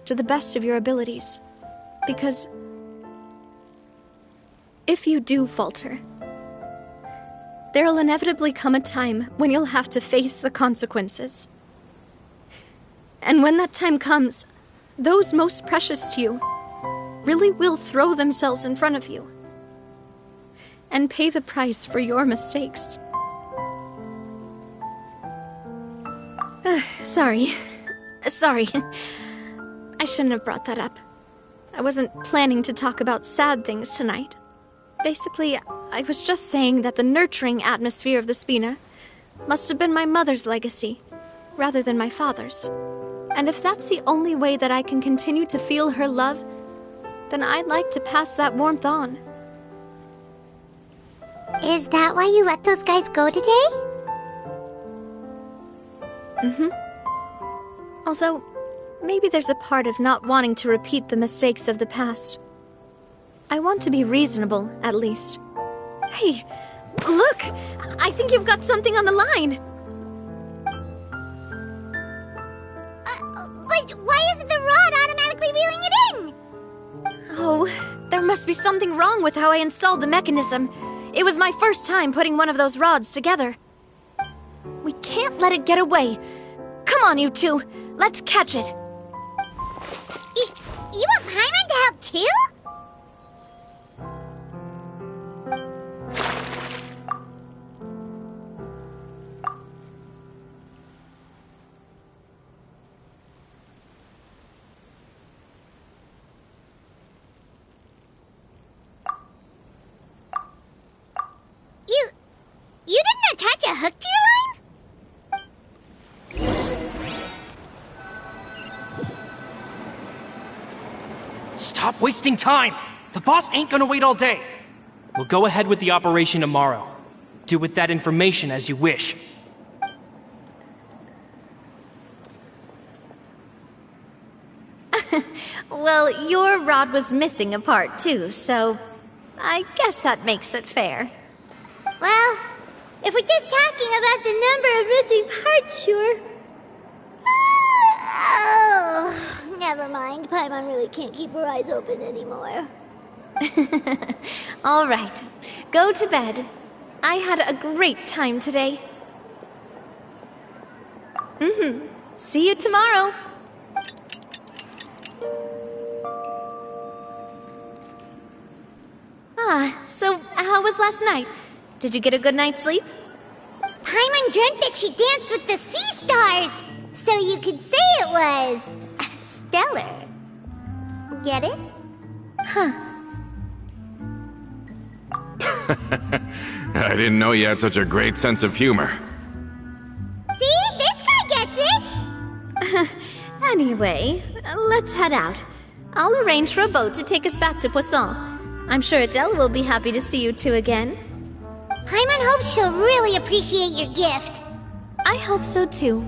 to the best of your abilities. Because if you do falter, there'll inevitably come a time when you'll have to face the consequences. And when that time comes, those most precious to you really will throw themselves in front of you and pay the price for your mistakes. Sorry. I shouldn't have brought that up. I wasn't planning to talk about sad things tonight. Basically, I was just saying that the nurturing atmosphere of the Spina must have been my mother's legacy, rather than my father's. And if that's the only way that I can continue to feel her love, then I'd like to pass that warmth on. Is that why you let those guys go today? Mm-hmm. Although, maybe there's a part of not wanting to repeat the mistakes of the past. I want to be reasonable, at least. Hey, look! I think you've got something on the line! But why isn't the rod automatically reeling it in? Oh, there must be something wrong with how I installed the mechanism. It was my first time putting one of those rods together. We can't let it get away. Come on, you two. Let's catch it. You want Paimon to help too? You didn't attach a hook to your line? Stop wasting time! The boss ain't gonna wait all day. We'll go ahead with the operation tomorrow. Do with that information as you wish. Well, your rod was missing a part too, so I guess that makes it fair. Well, if we're just talking about the number of missing parts, sure. Oh, never mind. Paimon really can't keep her eyes open anymore. All right, go to bed. I had a great time today. See you tomorrow. was last night? Did you get a good night's sleep? Paimon dreamt that she danced with the sea stars, so you could say it was stellar. Get it? Huh. I didn't know you had such a great sense of humor. See? This guy gets it! Anyway, let's head out. I'll arrange for a boat to take us back to Poisson. I'm sure Adele will be happy to see you two again. Paimon hopes she'll really appreciate your gift. I hope so too.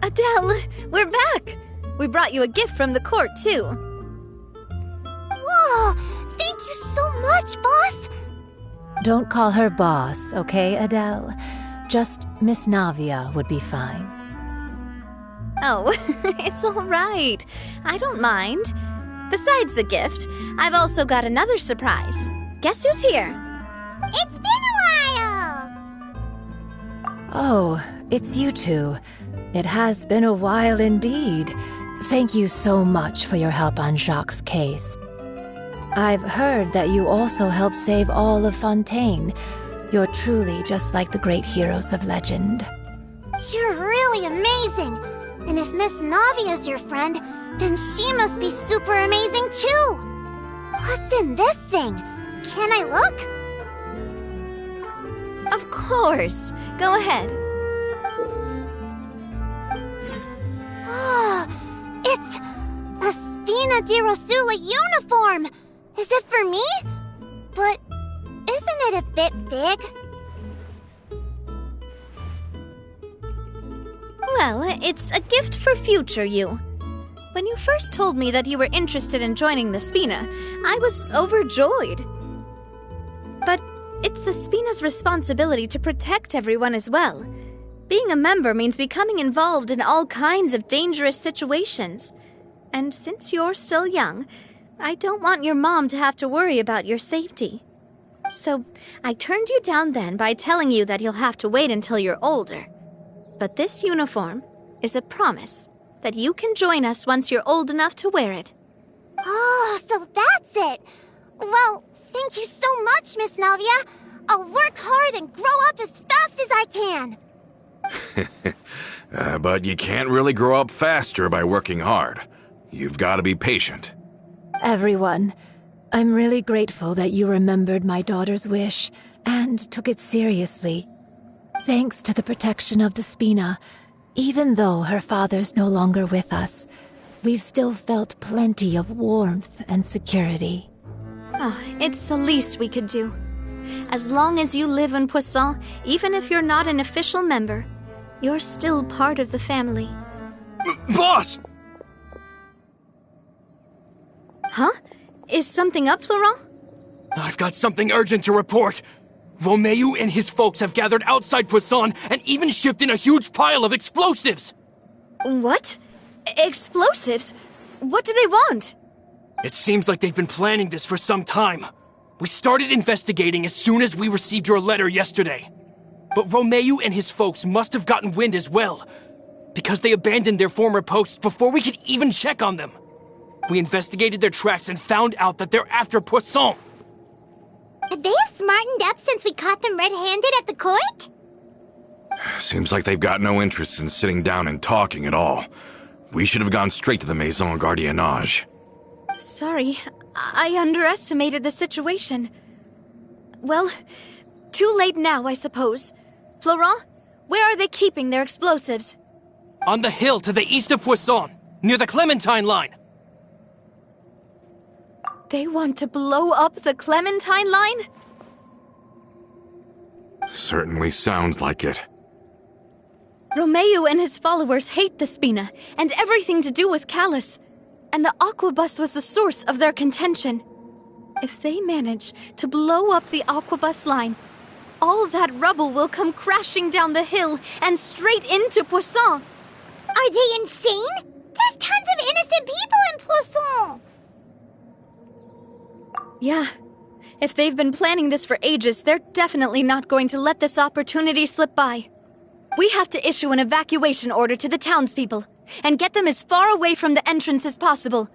Adele, we're back! We brought you a gift from the court, too. Whoa! Thank you so much, boss! Don't call her boss, okay, Adele? Just Miss Navia would be fine. Oh, it's all right. I don't mind. Besides the gift, I've also got another surprise. Guess who's here? It's been a while! Oh, it's you two. It has been a while indeed. Thank you so much for your help on Jacques' case. I've heard that you also helped save all of Fontaine. You're truly just like the great heroes of legend. You're really amazing! And if Miss Navia's your friend, then she must be super amazing too! What's in this thing? Can I look? Of course. Go ahead. Oh, it's a Spina di Rosula uniform! Is it for me? But isn't it a bit big? Well, it's a gift for future you. When you first told me that you were interested in joining the Spina, I was overjoyed. But it's the Spina's responsibility to protect everyone as well. Being a member means becoming involved in all kinds of dangerous situations. And since you're still young, I don't want your mom to have to worry about your safety. So I turned you down then by telling you that you'll have to wait until you're older. But this uniform is a promise that you can join us once you're old enough to wear it. Oh, so that's it! Well, thank you so much, Miss Navia. I'll work hard and grow up as fast as I can. But you can't really grow up faster by working hard. You've got to be patient. Everyone, I'm really grateful that you remembered my daughter's wish and took it seriously. Thanks to the protection of the Spina, even though her father's no longer with us, we've still felt plenty of warmth and security. Oh, it's the least we could do. As long as you live in Poisson, even if you're not an official member, you're still part of the family. Boss! Huh? Is something up, Florent? I've got something urgent to report. Romeu and his folks have gathered outside Poisson and even shipped in a huge pile of explosives. What? Explosives? What do they want? It seems like they've been planning this for some time. We started investigating as soon as we received your letter yesterday. But Romeu and his folks must have gotten wind as well, because they abandoned their former posts before we could even check on them. We investigated their tracks and found out that they're after Poisson. Could they have smartened up since we caught them red-handed at the court? Seems like they've got no interest in sitting down and talking at all. We should have gone straight to the Maison Gardiennage. Sorry, I underestimated the situation. Well, too late now, I suppose. Florent, where are they keeping their explosives? On the hill to the east of Poisson, near the Clementine line. They want to blow up the Clementine line? Certainly sounds like it. Romeu and his followers hate the Spina and everything to do with Callus. and the aquabus was the source of their contention. If they manage to blow up the aquabus line, all that rubble will come crashing down the hill and straight into Poisson. Are they insane? There's tons of innocent people in Poisson! Yeah. If they've been planning this for ages, they're definitely not going to let this opportunity slip by. We have to issue an evacuation order to the townspeople and get them as far away from the entrance as possible.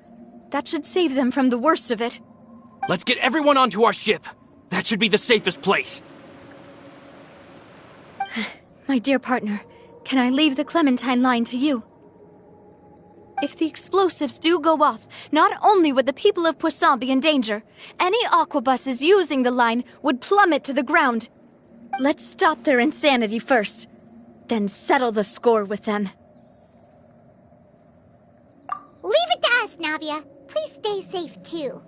That should save them from the worst of it. Let's get everyone onto our ship. That should be the safest place. My dear partner, can I leave the Clementine line to you? If the explosives do go off, not only would the people of Poisson be in danger, any aquabuses using the line would plummet to the ground. Let's stop their insanity first, then settle the score with them. Leave it to us, Navia. Please stay safe, too.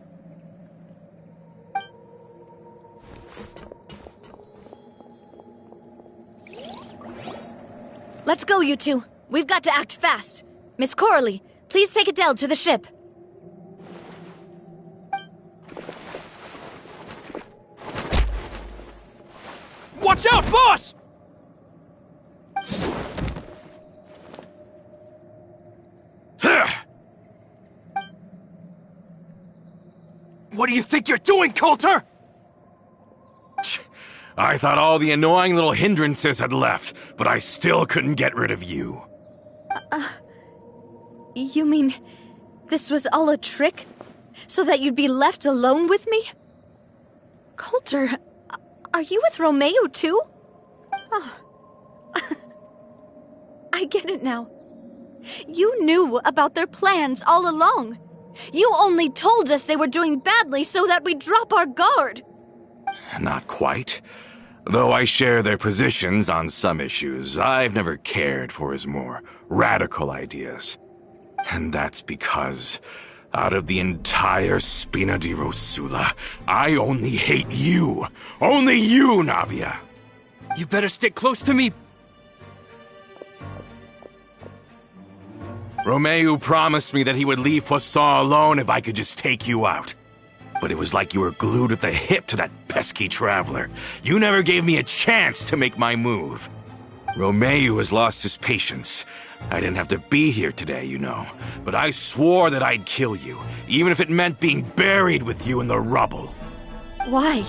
Let's go, you two. We've got to act fast. Miss Coralie, please take Adele to the ship. Watch out, boss! What do you think you're doing, Coulter? I thought all the annoying little hindrances had left, but I still couldn't get rid of you. You mean this was all a trick? So that you'd be left alone with me? Coulter, are you with Romeo too? Oh. I get it now. You knew about their plans all along. You only told us they were doing badly so that we'd drop our guard. Not quite. Though I share their positions on some issues, I've never cared for his more radical ideas. And that's because, out of the entire Spina di Rosula, I only hate you. Only you, Navia. You better stick close to me. Romeo promised me that he would leave Poisson alone if I could just take you out. But it was like you were glued at the hip to that pesky traveler. You never gave me a chance to make my move. Romeo has lost his patience. I didn't have to be here today, you know. But I swore that I'd kill you, even if it meant being buried with you in the rubble. Why?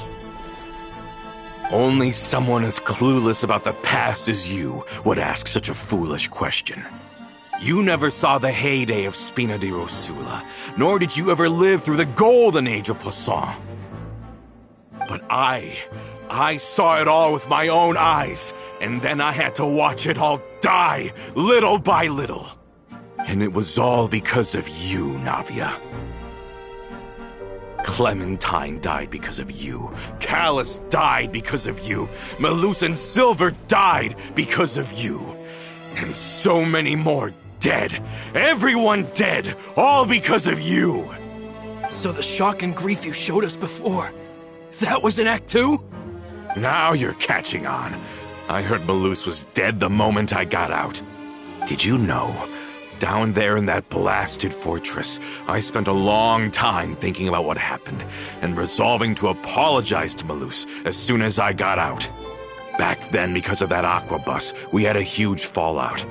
Only someone as clueless about the past as you would ask such a foolish question. You never saw the heyday of Spina di Rosula, nor did you ever live through the golden age of Poisson. But I saw it all with my own eyes, and then I had to watch it all die, little by little. And it was all because of you, Navia. Clementine died because of you. Callus died because of you. Melus and Silver died because of you. And so many more dead. Everyone dead. All because of you. So the shock and grief you showed us before, that was an act too? Now you're catching on. I heard Melus was dead the moment I got out. Did you know? Down there in that blasted fortress, I spent a long time thinking about what happened and resolving to apologize to Melus as soon as I got out. Back then, because of that aquabus, we had a huge fallout.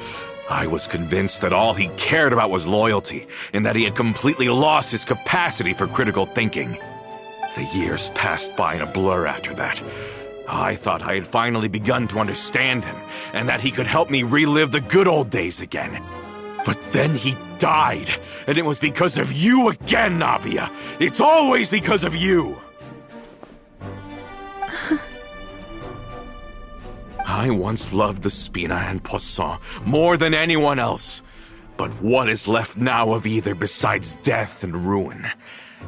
I was convinced that all he cared about was loyalty, and that he had completely lost his capacity for critical thinking. The years passed by in a blur after that. I thought I had finally begun to understand him, and that he could help me relive the good old days again. But then he died, and it was because of you again, Navia. It's always because of you. I once loved the Spina and Poisson more than anyone else. But what is left now of either besides death and ruin?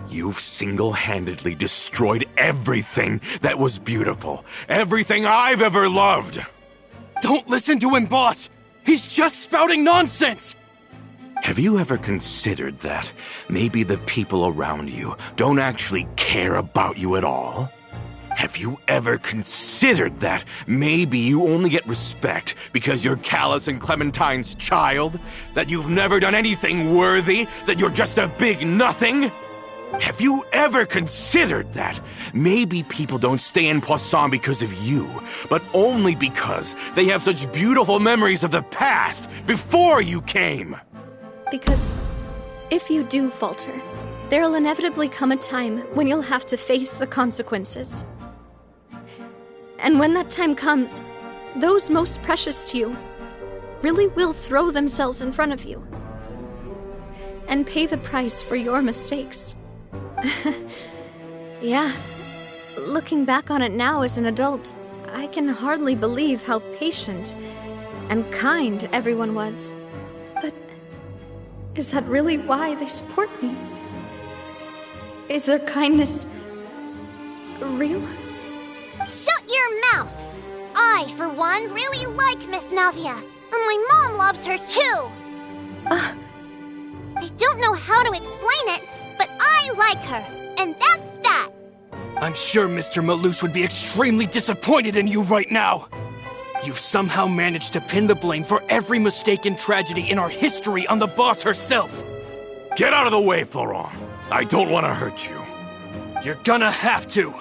You've single-handedly destroyed everything that was beautiful. Everything I've ever loved. Don't listen to him, boss! He's just spouting nonsense! Have you ever considered that maybe the people around you don't actually care about you at all? Have you ever considered that maybe you only get respect because you're Callus and Clementine's child? That you've never done anything worthy? That you're just a big nothing? Have you ever considered that maybe people don't stay in Poisson because of you, but only because they have such beautiful memories of the past before you came? Because if you do falter, there'll inevitably come a time when you'll have to face the consequences. And when that time comes, those most precious to you really will throw themselves in front of you and pay the price for your mistakes. Yeah, looking back on it now as an adult, I can hardly believe how patient and kind everyone was. But is that really why they support me? Is their kindness real? Shut your mouth! I, for one, really like Miss Navia, and my mom loves her too! I don't know how to explain it, but I like her, and that's that! I'm sure Mr. Malus would be extremely disappointed in you right now! You've somehow managed to pin the blame for every mistake and tragedy in our history on the boss herself! Get out of the way, Florent! I don't want to hurt you. You're gonna have to!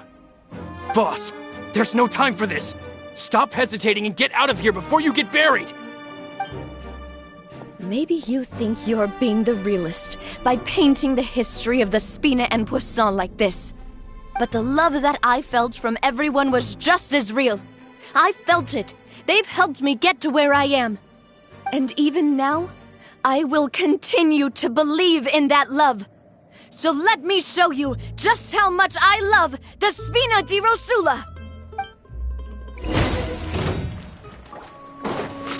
Boss, there's no time for this! Stop hesitating and get out of here before you get buried! Maybe you think you're being the realist by painting the history of the Spina and Poisson like this. But the love that I felt from everyone was just as real. I felt it. They've helped me get to where I am. And even now, I will continue to believe in that love. So let me show you just how much I love the Spina di Rosula!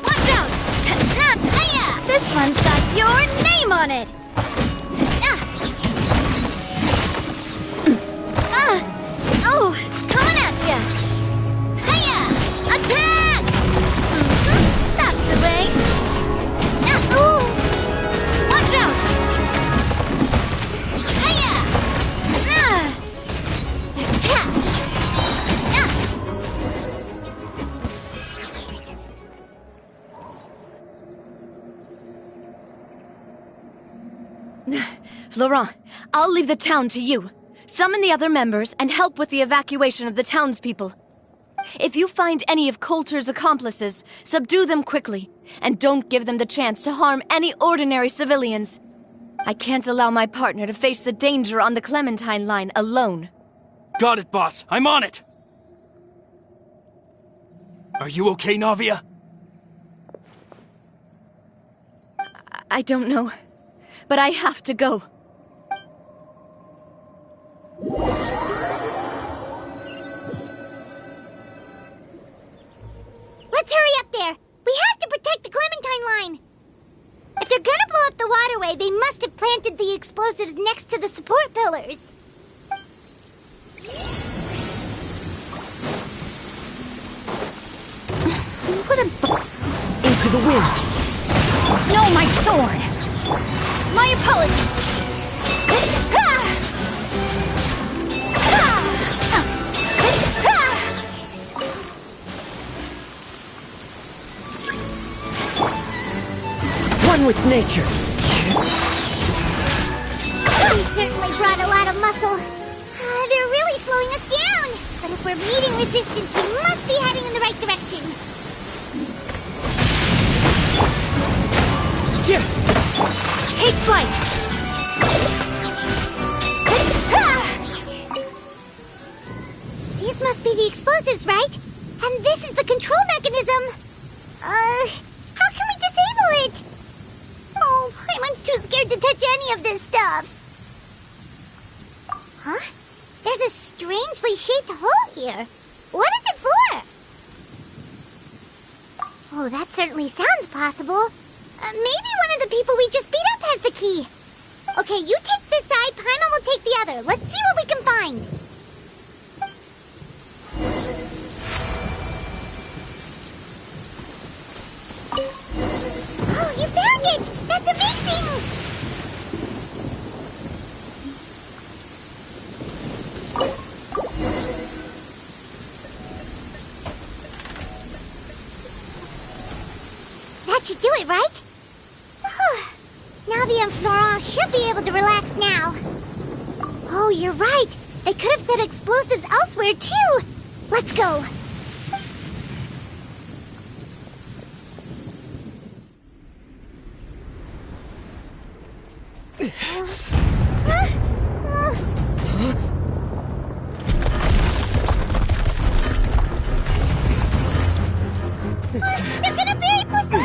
Watch out! This one's got your name on it! Oh, coming at ya! Hiya! Attack! That's the way! Ooh! Watch out! Hiya! Attack! Florent, I'll leave the town to you. Summon the other members and help with the evacuation of the townspeople. If you find any of Coulter's accomplices, subdue them quickly, and don't give them the chance to harm any ordinary civilians. I can't allow my partner to face the danger on the Clementine line alone. Got it, boss. I'm on it! Are you okay, Navia? I don't know, but I have to go. Let's hurry up there! We have to protect the Clementine line! If they're gonna blow up the waterway, they must have planted the explosives next to the support pillars. What a... Into the wind! No, my sword! My apologies! One with nature! We certainly brought a lot of muscle. They're really slowing us down. But if we're meeting resistance, we must be heading in the right direction. Take flight! These must be the explosives, right? And this is the control mechanism. How can we disable it? Oh, Paimon's too scared to touch any of this stuff. Huh? There's a strangely shaped hole here. What is it for? Oh, that certainly sounds possible. Maybe one of the people we just beat up has the key. Okay, you take this side, Paimon will take the other. Let's see what we can find. Oh, you found it! That's amazing! right? Navi and Florent should be able to relax now. Oh, you're right. They could have set explosives elsewhere, too. Let's go. They're gonna bury Poisson!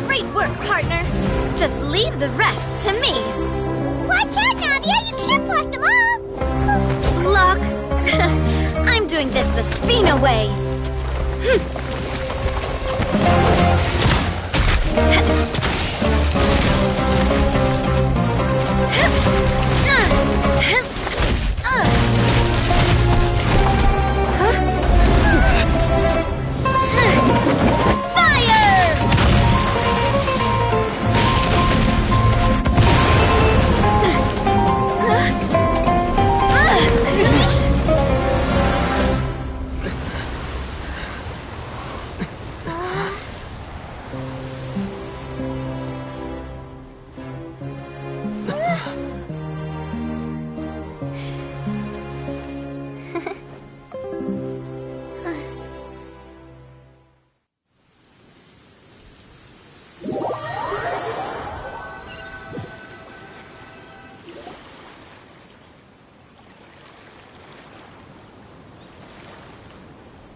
Great work, partner. Just leave the rest to me. Watch out, Navia! You can't block them all! Block? I'm doing this the Spina way.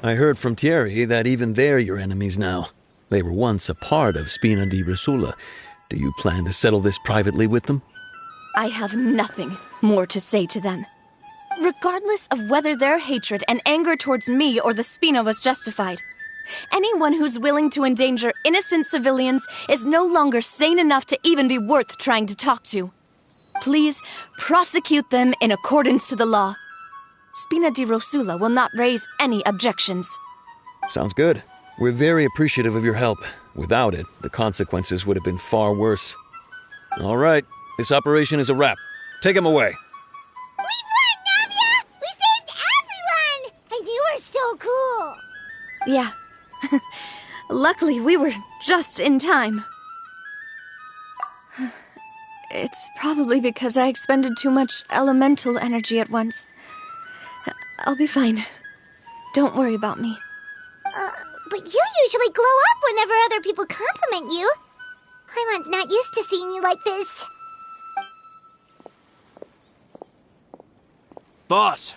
I heard from Thierry that even they're your enemies now. They were once a part of Spina di Rosula. Do you plan to settle this privately with them? I have nothing more to say to them. Regardless of whether their hatred and anger towards me or the Spina was justified, anyone who's willing to endanger innocent civilians is no longer sane enough to even be worth trying to talk to. Please prosecute them in accordance to the law. Spina di Rosula will not raise any objections. Sounds good. We're very appreciative of your help. Without it, the consequences would have been far worse. All right, this operation is a wrap. Take him away. We won, Navia! We saved everyone! And you were so cool! Yeah. Luckily, we were just in time. It's probably because I expended too much elemental energy at once. I'll be fine. Don't worry about me. But you usually glow up whenever other people compliment you. Paimon's not used to seeing you like this. Boss,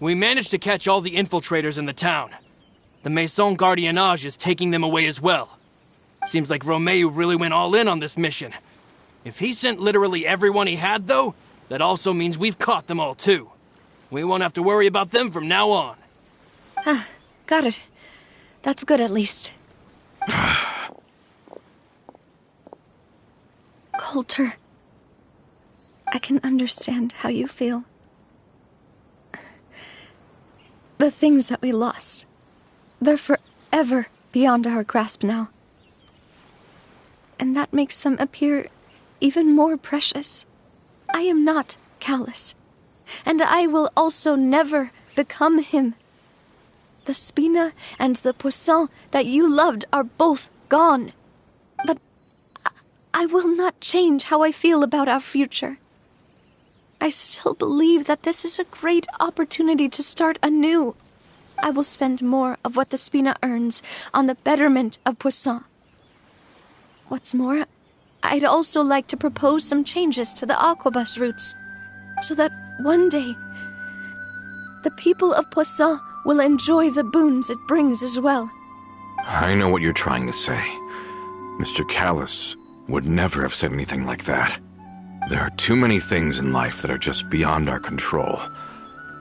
we managed to catch all the infiltrators in the town. The Maison Gardiennage is taking them away as well. Seems like Romeo really went all in on this mission. If he sent literally everyone he had, though, that also means we've caught them all, too. We won't have to worry about them from now on. Got it. That's good, at least. Coulter, I can understand how you feel. The things that we lost, they're forever beyond our grasp now. And that makes them appear even more precious. I am not callous, and I will also never become him. The Spina and the poisson that you loved are both gone. But I will not change how I feel about our future. I still believe that this is a great opportunity to start anew. I will spend more of what the Spina earns on the betterment of Poisson. What's more, I'd also like to propose some changes to the aquabus routes, so that one day the people of Poisson will enjoy the boons it brings as well. I know what you're trying to say. Mr. Callis would never have said anything like that. There are too many things in life that are just beyond our control.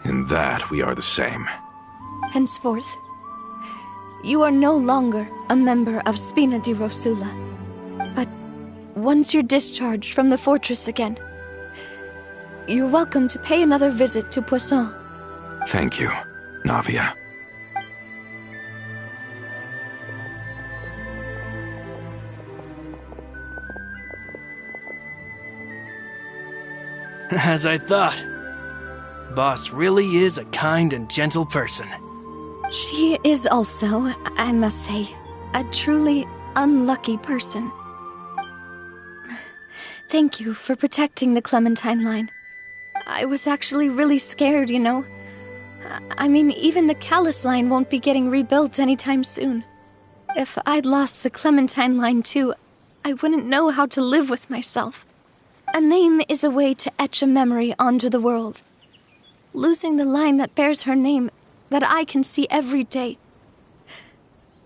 In that, we are the same. Henceforth, you are no longer a member of Spina di Rosula. But once you're discharged from the fortress again, you're welcome to pay another visit to Poisson. Thank you, Navia. As I thought. Boss really is a kind and gentle person. She is also, I must say, a truly unlucky person. Thank you for protecting the Clementine line. I was actually really scared, you know. I mean, even the Callus line won't be getting rebuilt anytime soon. If I'd lost the Clementine line too, I wouldn't know how to live with myself. A name is a way to etch a memory onto the world. Losing the line that bears her name, that I can see every day,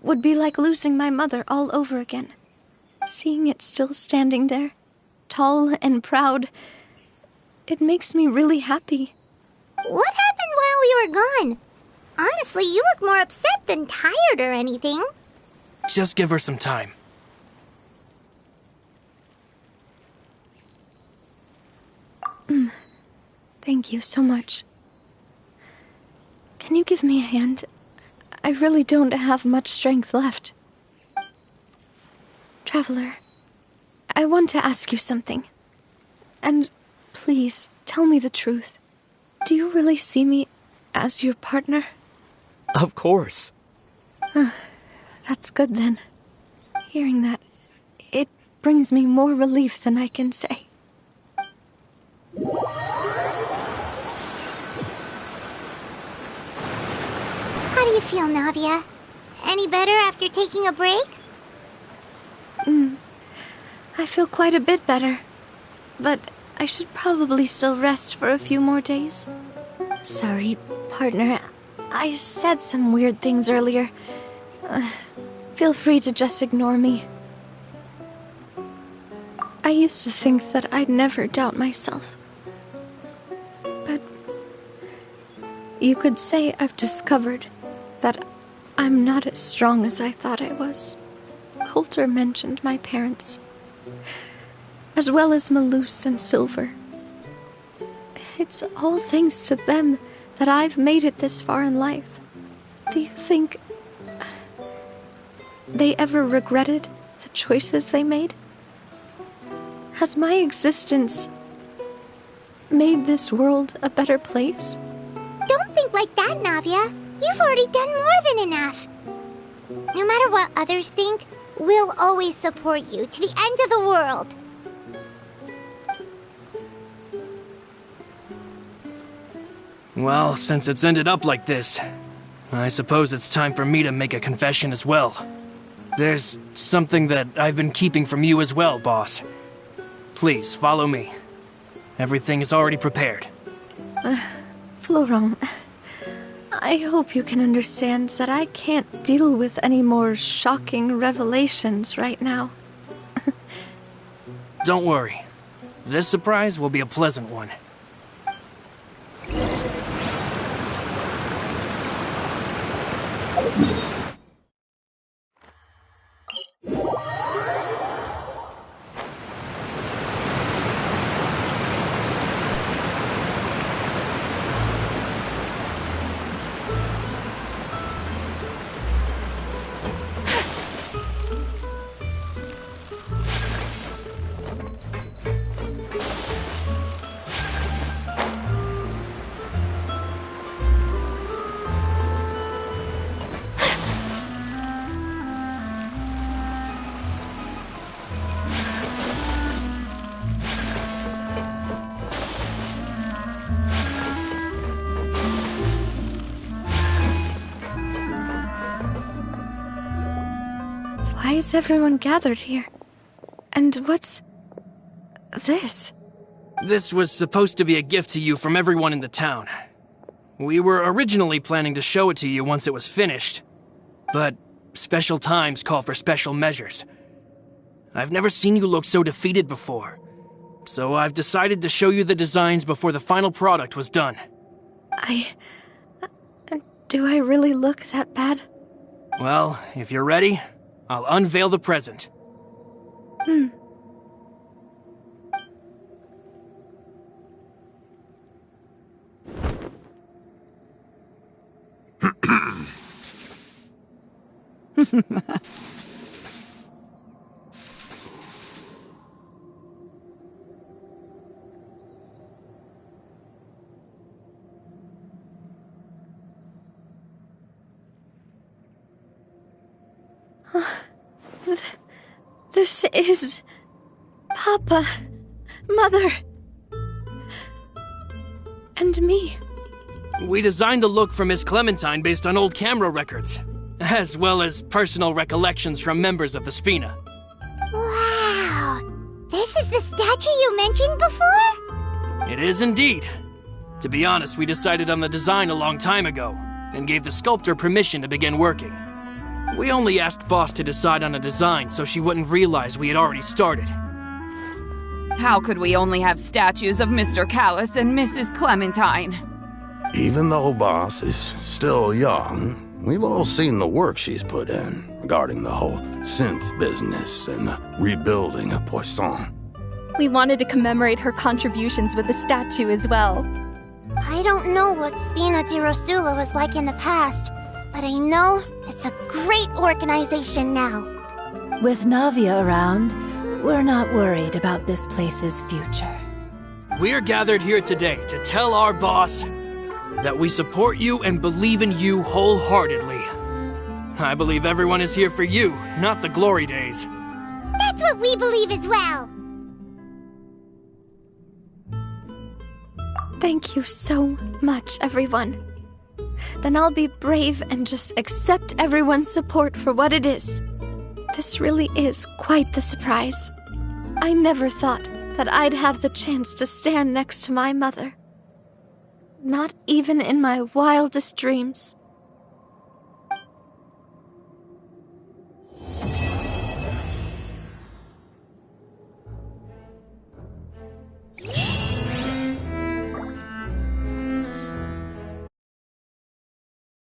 would be like losing my mother all over again. Seeing it still standing there, tall and proud, it makes me really happy. What happened while we were gone? Honestly, you look more upset than tired or anything. Just give her some time. Thank you so much. Can you give me a hand? I really don't have much strength left. Traveler, I want to ask you something. And please, tell me the truth. Do you really see me as your partner? Of course. That's good then. Hearing that, it brings me more relief than I can say. How do you feel, Navia? Any better after taking a break? I feel quite a bit better. But I should probably still rest for a few more days. Sorry, partner. I said some weird things earlier. Feel free to just ignore me. I used to think that I'd never doubt myself. But you could say I've discovered that I'm not as strong as I thought I was. Coulter mentioned my parents, as well as Malus and Silver. It's all thanks to them that I've made it this far in life. Do you think they ever regretted the choices they made? Has my existence made this world a better place? Don't think like that, Navia. You've already done more than enough. No matter what others think, we'll always support you to the end of the world. Well, since it's ended up like this, I suppose it's time for me to make a confession as well. There's something that I've been keeping from you as well, boss. Please, follow me. Everything is already prepared. Florent, I hope you can understand that I can't deal with any more shocking revelations right now. Don't worry. This surprise will be a pleasant one. Why is everyone gathered here? And what's this? This was supposed to be a gift to you from everyone in the town. We were originally planning to show it to you once it was finished, but special times call for special measures. I've never seen you look so defeated before, so I've decided to show you the designs before the final product was done. Do I really look that bad? Well, if you're ready, I'll unveil the present. This is... Papa, Mother, and me. We designed the look for Miss Clementine based on old camera records, as well as personal recollections from members of the Spina. Wow! This is the statue you mentioned before? It is indeed. To be honest, we decided on the design a long time ago, and gave the sculptor permission to begin working. We only asked Boss to decide on a design so she wouldn't realize we had already started. How could we only have statues of Mr. Callis and Mrs. Clementine? Even though Boss is still young, we've all seen the work she's put in regarding the whole synth business and the rebuilding of Poisson. We wanted to commemorate her contributions with a statue as well. I don't know what Spina di Rosula was like in the past, but I know it's a great organization now. With Navia around, we're not worried about this place's future. We're gathered here today to tell our boss that we support you and believe in you wholeheartedly. I believe everyone is here for you, not the glory days. That's what we believe as well. Thank you so much, everyone. Then I'll be brave and just accept everyone's support for what it is. This really is quite the surprise. I never thought that I'd have the chance to stand next to my mother. Not even in my wildest dreams.